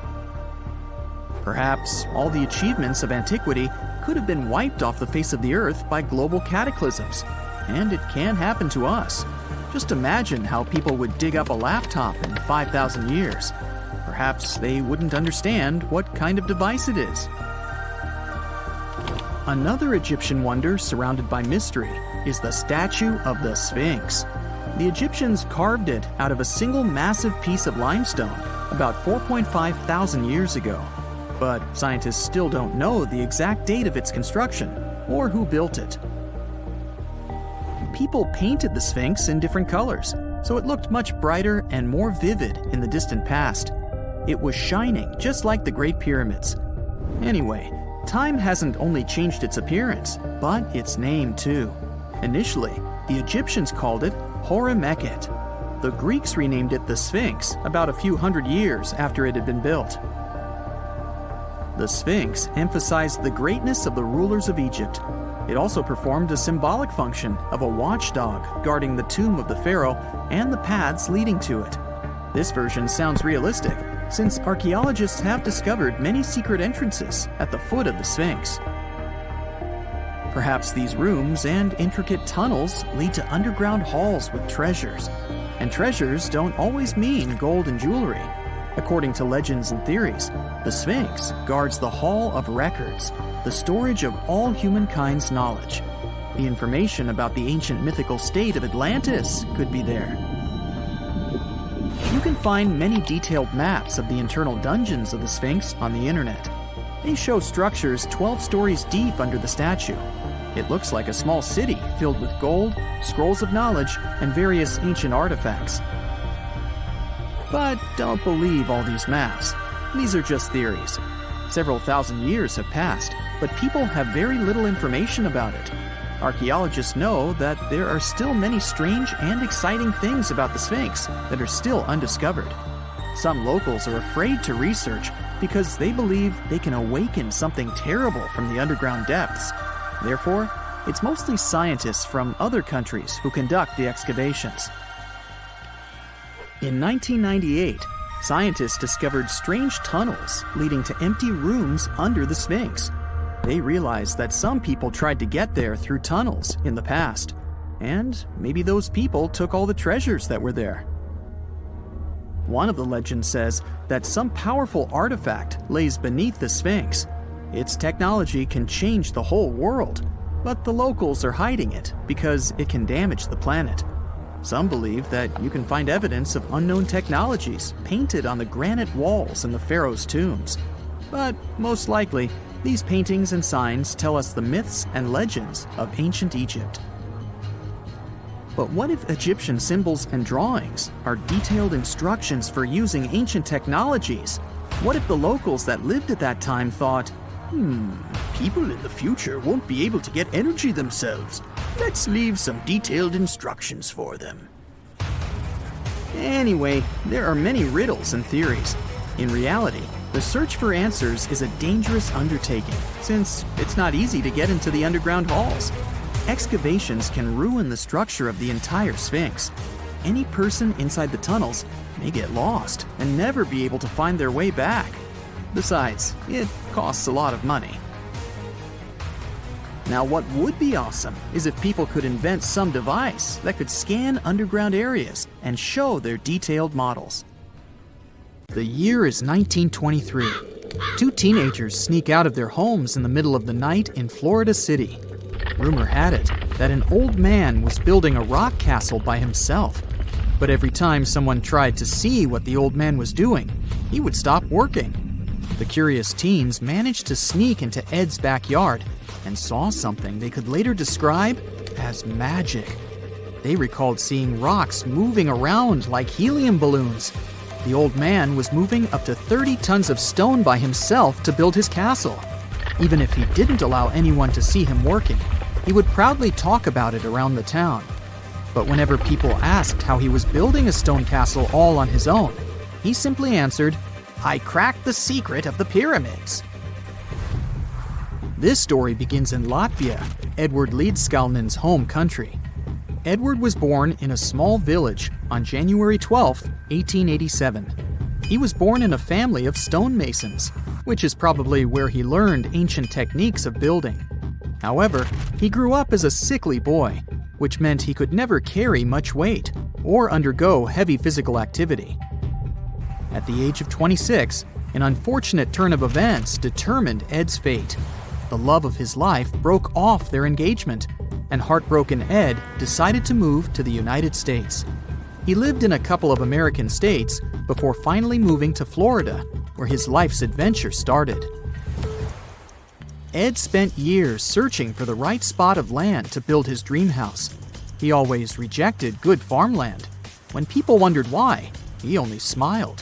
Perhaps all the achievements of antiquity could have been wiped off the face of the earth by global cataclysms, and it can happen to us. Just imagine how people would dig up a laptop in 5,000 years. Perhaps they wouldn't understand what kind of device it is. Another Egyptian wonder surrounded by mystery is the statue of the Sphinx. The Egyptians carved it out of a single massive piece of limestone about 4.5 thousand years ago. But scientists still don't know the exact date of its construction or who built it. People painted the Sphinx in different colors, so it looked much brighter and more vivid in the distant past. It was shining just like the Great Pyramids. Anyway, time hasn't only changed its appearance, but its name too. Initially, the Egyptians called it Horemheb. The Greeks renamed it the Sphinx about a few hundred years after it had been built. The Sphinx emphasized the greatness of the rulers of Egypt. It also performed a symbolic function of a watchdog guarding the tomb of the pharaoh and the paths leading to it. This version sounds realistic, since archaeologists have discovered many secret entrances at the foot of the Sphinx. Perhaps these rooms and intricate tunnels lead to underground halls with treasures. And treasures don't always mean gold and jewelry. According to legends and theories, the Sphinx guards the Hall of Records, the storage of all humankind's knowledge. The information about the ancient mythical state of Atlantis could be there. You can find many detailed maps of the internal dungeons of the Sphinx on the internet. They show structures 12 stories deep under the statue. It looks like a small city filled with gold, scrolls of knowledge, and various ancient artifacts. But don't believe all these maps. These are just theories. Several thousand years have passed, but people have very little information about it. Archaeologists know that there are still many strange and exciting things about the Sphinx that are still undiscovered. Some locals are afraid to research because they believe they can awaken something terrible from the underground depths. Therefore, it's mostly scientists from other countries who conduct the excavations. In 1998, Scientists discovered strange tunnels leading to empty rooms under the Sphinx. They realized that some people tried to get there through tunnels in the past, and maybe those people took all the treasures that were there. One of the legends says that some powerful artifact lays beneath the Sphinx. Its technology can change the whole world, but the locals are hiding it because it can damage the planet. Some believe that you can find evidence of unknown technologies painted on the granite walls in the pharaoh's tombs. But most likely, these paintings and signs tell us the myths and legends of ancient Egypt. But what if Egyptian symbols and drawings are detailed instructions for using ancient technologies? What if the locals that lived at that time thought, people in the future won't be able to get energy themselves. Let's leave some detailed instructions for them. Anyway, there are many riddles and theories. In reality, the search for answers is a dangerous undertaking, since it's not easy to get into the underground halls. Excavations can ruin the structure of the entire Sphinx. Any person inside the tunnels may get lost and never be able to find their way back. Besides, it costs a lot of money. Now, what would be awesome is if people could invent some device that could scan underground areas and show their detailed models. The year is 1923. Two teenagers sneak out of their homes in the middle of the night in Florida City. Rumor had it that an old man was building a rock castle by himself. But every time someone tried to see what the old man was doing, he would stop working. The curious teens managed to sneak into Ed's backyard and saw something they could later describe as magic. They recalled seeing rocks moving around like helium balloons. The old man was moving up to 30 tons of stone by himself to build his castle. Even if he didn't allow anyone to see him working, he would proudly talk about it around the town. But whenever people asked how he was building a stone castle all on his own, he simply answered, "I cracked the secret of the pyramids." This story begins in Latvia, Edward Leedskalnin's home country. Edward was born in a small village on January 12, 1887. He was born in a family of stonemasons, which is probably where he learned ancient techniques of building. However, he grew up as a sickly boy, which meant he could never carry much weight or undergo heavy physical activity. At the age of 26, an unfortunate turn of events determined Ed's fate. The love of his life broke off their engagement, and heartbroken Ed decided to move to the United States. He lived in a couple of American states before finally moving to Florida, where his life's adventure started. Ed spent years searching for the right spot of land to build his dream house. He always rejected good farmland. When people wondered why, he only smiled.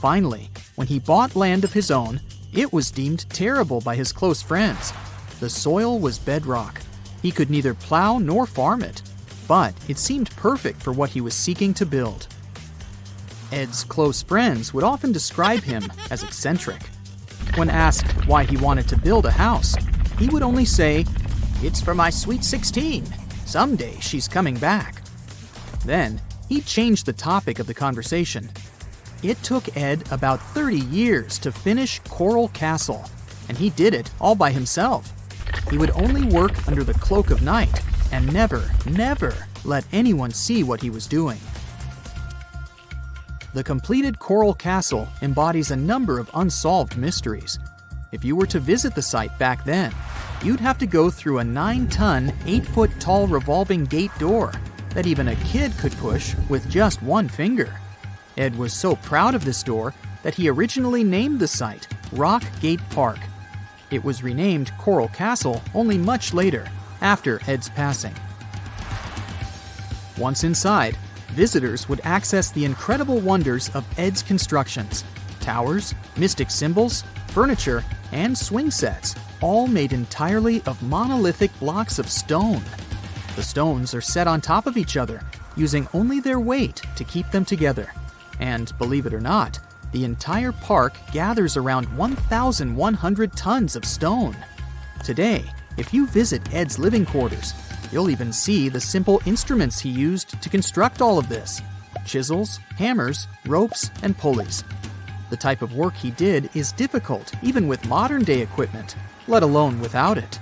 Finally, when he bought land of his own, it was deemed terrible by his close friends. The soil was bedrock. He could neither plow nor farm it, but it seemed perfect for what he was seeking to build. Ed's close friends would often describe him as eccentric. When asked why he wanted to build a house, he would only say, "It's for my sweet 16. Someday she's coming back." Then, he'd change the topic of the conversation. It took Ed about 30 years to finish Coral Castle, and he did it all by himself. He would only work under the cloak of night and never let anyone see what he was doing. The completed Coral Castle embodies a number of unsolved mysteries. If you were to visit the site back then, you'd have to go through a 9-ton, 8-foot-tall revolving gate door that even a kid could push with just one finger. Ed was so proud of this door that he originally named the site Rock Gate Park. It was renamed Coral Castle only much later, after Ed's passing. Once inside, visitors would access the incredible wonders of Ed's constructions: towers, mystic symbols, furniture, and swing sets, all made entirely of monolithic blocks of stone. The stones are set on top of each other, using only their weight to keep them together. And believe it or not, the entire park gathers around 1,100 tons of stone. Today, if you visit Ed's living quarters, you'll even see the simple instruments he used to construct all of this. chisels, hammers, ropes, and pulleys. The type of work he did is difficult even with modern-day equipment, let alone without it.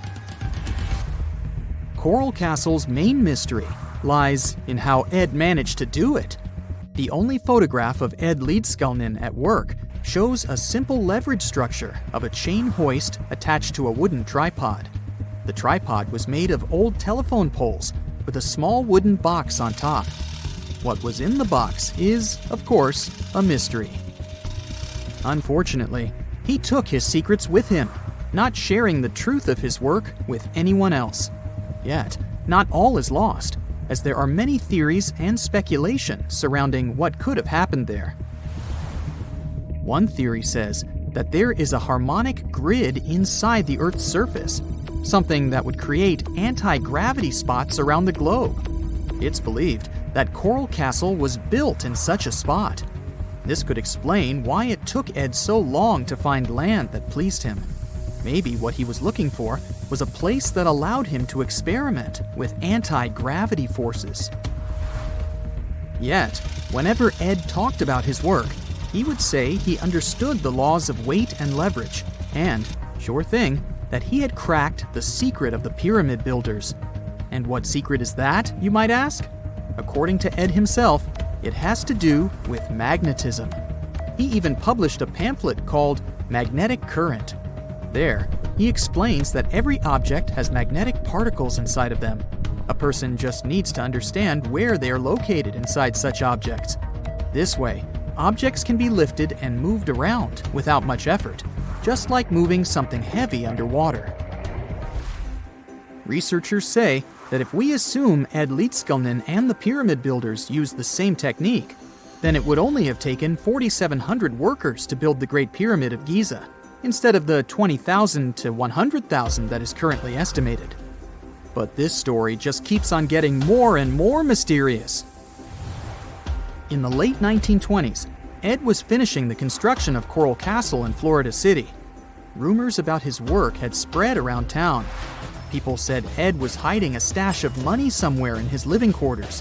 Coral Castle's main mystery lies in how Ed managed to do it. The only photograph of Ed Leedskalnin at work shows a simple leverage structure of a chain hoist attached to a wooden tripod. The tripod was made of old telephone poles with a small wooden box on top. What was in the box is, of course, a mystery. Unfortunately, he took his secrets with him, not sharing the truth of his work with anyone else. Yet, not all is lost, as there are many theories and speculation surrounding what could have happened there. One theory says that there is a harmonic grid inside the Earth's surface, something that would create anti-gravity spots around the globe. It's believed that Coral Castle was built in such a spot. This could explain why it took Ed so long to find land that pleased him. Maybe what he was looking for was a place that allowed him to experiment with anti-gravity forces. Yet, whenever Ed talked about his work, he would say he understood the laws of weight and leverage, and, sure thing, that he had cracked the secret of the pyramid builders. And what secret is that, you might ask? According to Ed himself, it has to do with magnetism. He even published a pamphlet called Magnetic Current. There, he explains that every object has magnetic particles inside of them. A person just needs to understand where they are located inside such objects. This way, objects can be lifted and moved around without much effort, just like moving something heavy underwater. Researchers say that if we assume Ed Leedskalnin and the pyramid builders used the same technique, then it would only have taken 4,700 workers to build the Great Pyramid of Giza, instead of the 20,000 to 100,000 that is currently estimated. But this story just keeps on getting more and more mysterious. In the late 1920s, Ed was finishing the construction of Coral Castle in Florida City. Rumors about his work had spread around town. People said Ed was hiding a stash of money somewhere in his living quarters.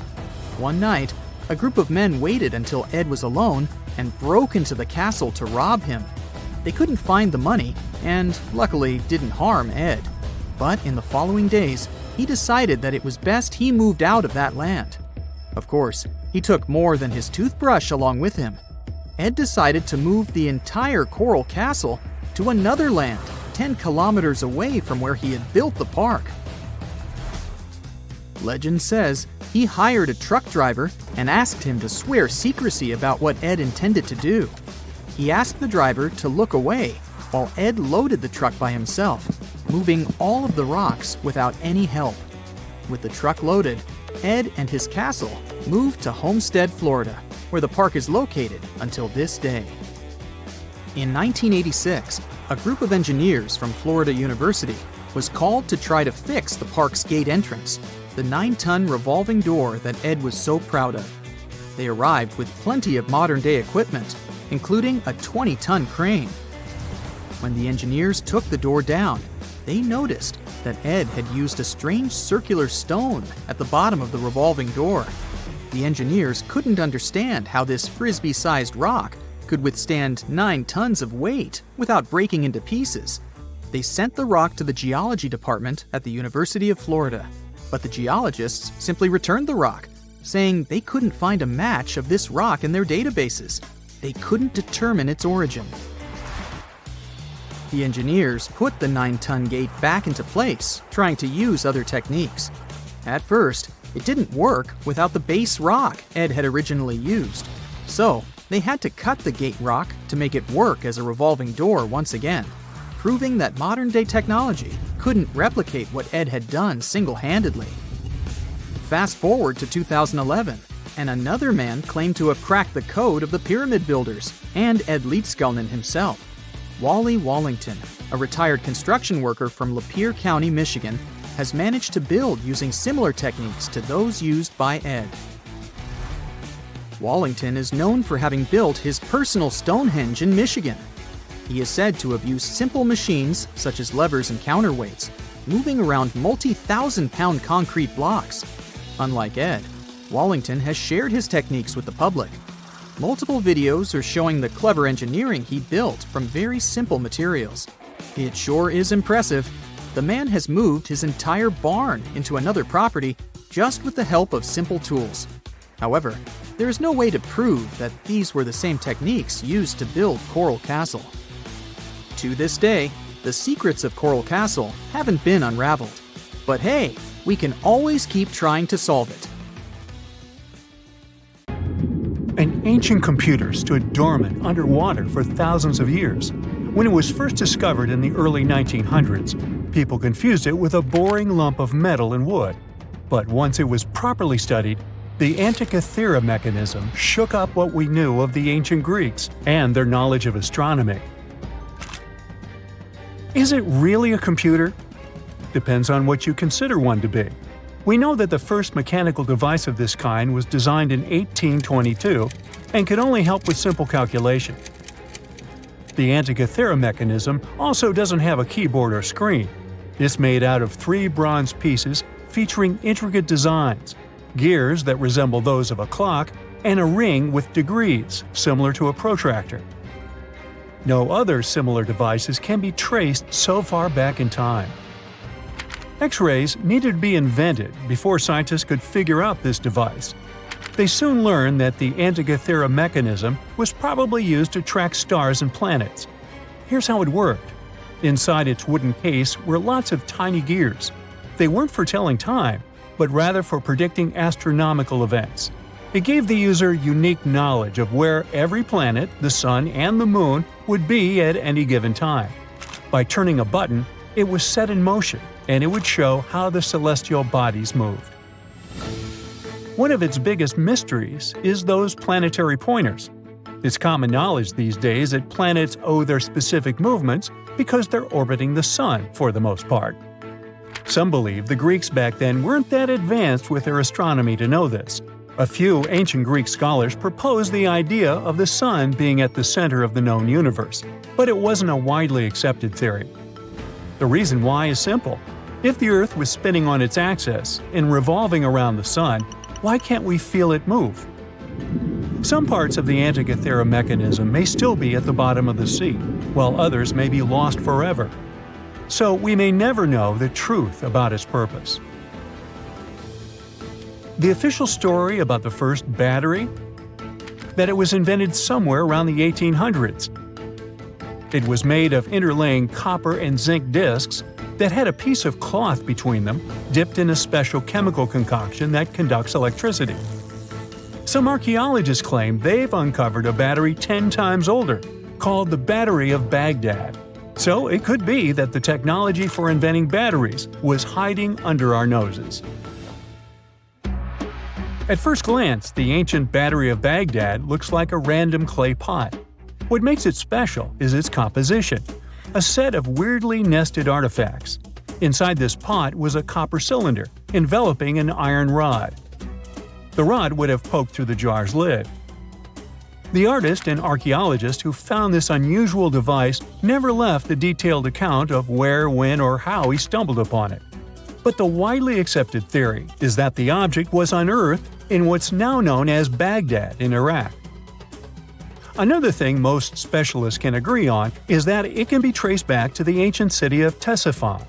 One night, a group of men waited until Ed was alone and broke into the castle to rob him. They couldn't find the money and, luckily, didn't harm Ed. But in the following days, he decided that it was best he moved out of that land. Of course, he took more than his toothbrush along with him. Ed decided to move the entire Coral Castle to another land 10 kilometers away from where he had built the park. Legend says he hired a truck driver and asked him to swear secrecy about what Ed intended to do. He asked the driver to look away while Ed loaded the truck by himself, moving all of the rocks without any help. With the truck loaded, Ed and his castle moved to Homestead, Florida, where the park is located until this day. In 1986, a group of engineers from Florida University was called to try to fix the park's gate entrance, the 9-ton revolving door that Ed was so proud of. They arrived with plenty of modern-day equipment, including a 20-ton crane. When the engineers took the door down, they noticed that Ed had used a strange circular stone at the bottom of the revolving door. The engineers couldn't understand how this frisbee-sized rock could withstand 9 tons of weight without breaking into pieces. They sent the rock to the geology department at the University of Florida, but the geologists simply returned the rock, saying they couldn't find a match of this rock in their databases. They couldn't determine its origin. The engineers put the 9-ton gate back into place, trying to use other techniques. At first, it didn't work without the base rock Ed had originally used. So, they had to cut the gate rock to make it work as a revolving door once again, proving that modern-day technology couldn't replicate what Ed had done single-handedly. Fast forward to 2011, and another man claimed to have cracked the code of the pyramid builders and Ed Leedskalnin himself. Wally Wallington, a retired construction worker from Lapeer County, Michigan, has managed to build using similar techniques to those used by Ed. Wallington is known for having built his personal Stonehenge in Michigan. He is said to have used simple machines, such as levers and counterweights, moving around multi-thousand-pound concrete blocks. Unlike Ed, Wallington has shared his techniques with the public. Multiple videos are showing the clever engineering he built from very simple materials. It sure is impressive. The man has moved his entire barn into another property just with the help of simple tools. However, there is no way to prove that these were the same techniques used to build Coral Castle. To this day, the secrets of Coral Castle haven't been unraveled. But hey, we can always keep trying to solve it. An ancient computer stood dormant underwater for thousands of years. When it was first discovered in the early 1900s, people confused it with a boring lump of metal and wood. But once it was properly studied, the Antikythera mechanism shook up what we knew of the ancient Greeks and their knowledge of astronomy. Is it really a computer? Depends on what you consider one to be. We know that the first mechanical device of this kind was designed in 1822 and could only help with simple calculation. The Antikythera mechanism also doesn't have a keyboard or screen. It's made out of 3 bronze pieces featuring intricate designs, gears that resemble those of a clock, and a ring with degrees, similar to a protractor. No other similar devices can be traced so far back in time. X-rays needed to be invented before scientists could figure out this device. They soon learned that the Antikythera mechanism was probably used to track stars and planets. Here's how it worked. Inside its wooden case were lots of tiny gears. They weren't for telling time, but rather for predicting astronomical events. It gave the user unique knowledge of where every planet, the sun, and the moon would be at any given time. By turning a button, it was set in motion, and it would show how the celestial bodies moved. One of its biggest mysteries is those planetary pointers. It's common knowledge these days that planets owe their specific movements because they're orbiting the sun for the most part. Some believe the Greeks back then weren't that advanced with their astronomy to know this. A few ancient Greek scholars proposed the idea of the sun being at the center of the known universe, but it wasn't a widely accepted theory. The reason why is simple. If the Earth was spinning on its axis and revolving around the sun, why can't we feel it move? Some parts of the Antikythera mechanism may still be at the bottom of the sea, while others may be lost forever. So we may never know the truth about its purpose. The official story about the first battery? That it was invented somewhere around the 1800s. It was made of interlaying copper and zinc discs that had a piece of cloth between them, dipped in a special chemical concoction that conducts electricity. Some archaeologists claim they've uncovered a battery 10 times older, called the Battery of Baghdad. So it could be that the technology for inventing batteries was hiding under our noses. At first glance, the ancient Battery of Baghdad looks like a random clay pot. What makes it special is its composition, a set of weirdly nested artifacts. Inside this pot was a copper cylinder, enveloping an iron rod. The rod would have poked through the jar's lid. The artist and archaeologist who found this unusual device never left a detailed account of where, when, or how he stumbled upon it. But the widely accepted theory is that the object was unearthed in what's now known as Baghdad in Iraq. Another thing most specialists can agree on is that it can be traced back to the ancient city of Ctesiphon.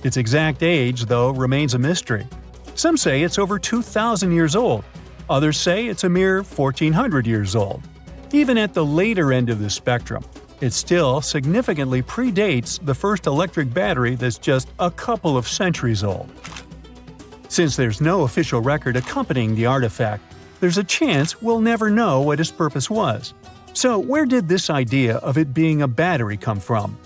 Its exact age, though, remains a mystery. Some say it's over 2,000 years old. Others say it's a mere 1,400 years old. Even at the later end of the spectrum, it still significantly predates the first electric battery that's just a couple of centuries old. Since there's no official record accompanying the artifact, there's a chance we'll never know what its purpose was. So where did this idea of it being a battery come from?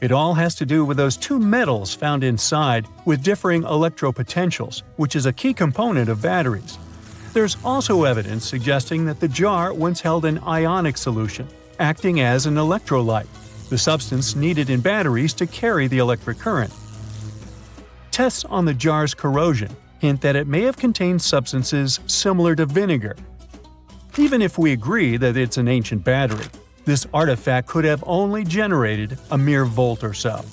It all has to do with those two metals found inside with differing electropotentials, which is a key component of batteries. There's also evidence suggesting that the jar once held an ionic solution, acting as an electrolyte, the substance needed in batteries to carry the electric current. Tests on the jar's corrosion hint that it may have contained substances similar to vinegar. Even if we agree that it's an ancient battery, this artifact could have only generated a mere volt or so.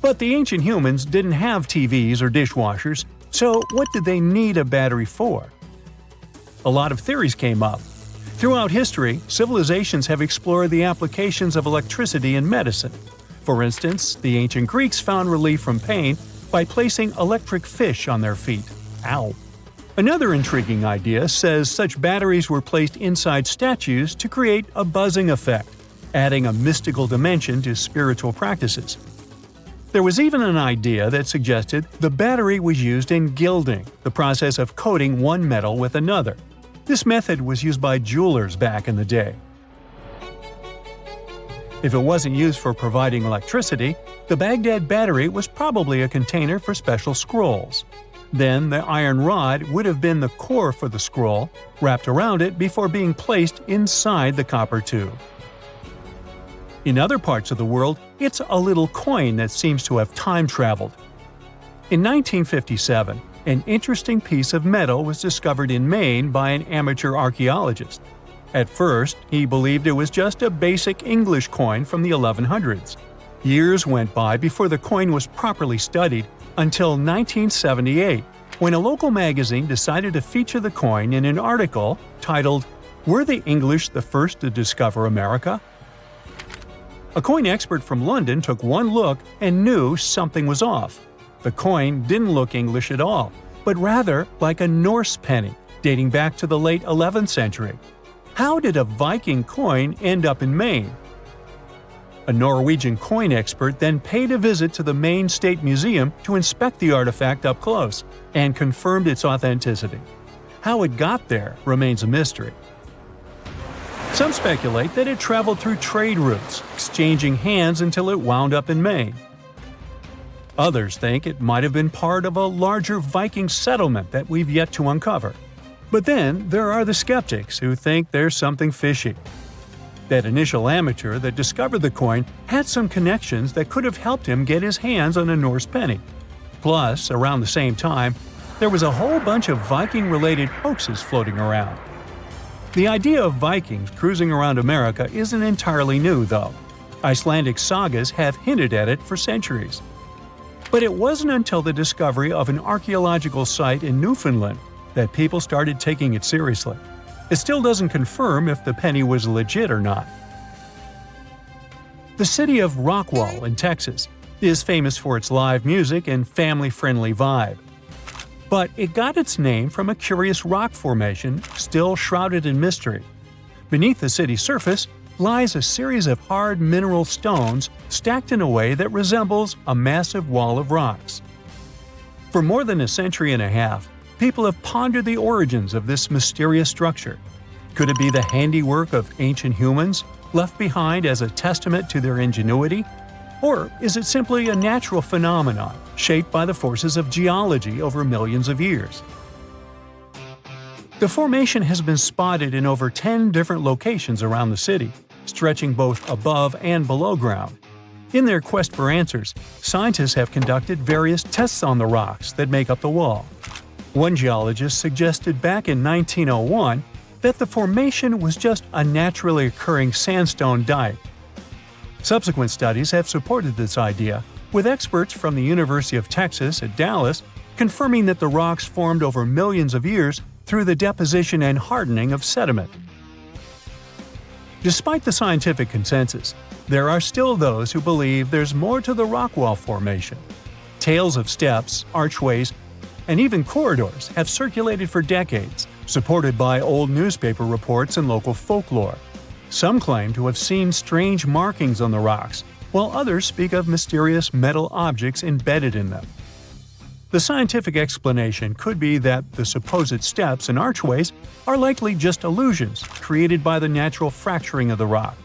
But the ancient humans didn't have TVs or dishwashers, So what did they need a battery for? A lot of theories came up. Throughout history, civilizations have explored the applications of electricity in medicine. For instance, the ancient Greeks found relief from pain by placing electric fish on their feet. Ow! Another intriguing idea says such batteries were placed inside statues to create a buzzing effect, adding a mystical dimension to spiritual practices. There was even an idea that suggested the battery was used in gilding, the process of coating one metal with another. This method was used by jewelers back in the day. If it wasn't used for providing electricity, the Baghdad battery was probably a container for special scrolls. Then the iron rod would have been the core for the scroll, wrapped around it before being placed inside the copper tube. In other parts of the world, it's a little coin that seems to have time traveled. In 1957, an interesting piece of metal was discovered in Maine by an amateur archaeologist. At first, he believed it was just a basic English coin from the 1100s. Years went by before the coin was properly studied until 1978, when a local magazine decided to feature the coin in an article titled, "Were the English the First to Discover America?" A coin expert from London took one look and knew something was off. The coin didn't look English at all, but rather like a Norse penny, dating back to the late 11th century. How did a Viking coin end up in Maine? A Norwegian coin expert then paid a visit to the Maine State Museum to inspect the artifact up close and confirmed its authenticity. How it got there remains a mystery. Some speculate that it traveled through trade routes, exchanging hands until it wound up in Maine. Others think it might have been part of a larger Viking settlement that we've yet to uncover. But then there are the skeptics who think there's something fishy. That initial amateur that discovered the coin had some connections that could have helped him get his hands on a Norse penny. Plus, around the same time, there was a whole bunch of Viking-related hoaxes floating around. The idea of Vikings cruising around America isn't entirely new, though. Icelandic sagas have hinted at it for centuries. But it wasn't until the discovery of an archaeological site in Newfoundland that people started taking it seriously. It still doesn't confirm if the penny was legit or not. The city of Rockwall in Texas is famous for its live music and family-friendly vibe. But it got its name from a curious rock formation still shrouded in mystery. Beneath the city's surface lies a series of hard mineral stones stacked in a way that resembles a massive wall of rocks. For more than a century and a half, people have pondered the origins of this mysterious structure. Could it be the handiwork of ancient humans, left behind as a testament to their ingenuity? Or is it simply a natural phenomenon, shaped by the forces of geology over millions of years? The formation has been spotted in over 10 different locations around the city, stretching both above and below ground. In their quest for answers, scientists have conducted various tests on the rocks that make up the wall. One geologist suggested back in 1901 that the formation was just a naturally occurring sandstone dike. Subsequent studies have supported this idea, with experts from the University of Texas at Dallas confirming that the rocks formed over millions of years through the deposition and hardening of sediment. Despite the scientific consensus, there are still those who believe there's more to the Rockwall formation. Tales of steps, archways, and even corridors have circulated for decades, supported by old newspaper reports and local folklore. Some claim to have seen strange markings on the rocks, while others speak of mysterious metal objects embedded in them. The scientific explanation could be that the supposed steps and archways are likely just illusions created by the natural fracturing of the rock.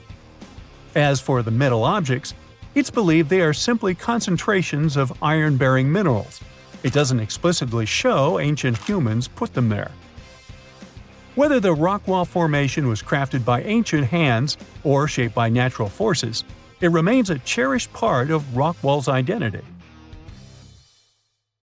As for the metal objects, it's believed they are simply concentrations of iron-bearing minerals. It doesn't explicitly show ancient humans put them there. Whether the Rockwall formation was crafted by ancient hands or shaped by natural forces, it remains a cherished part of Rockwall's identity.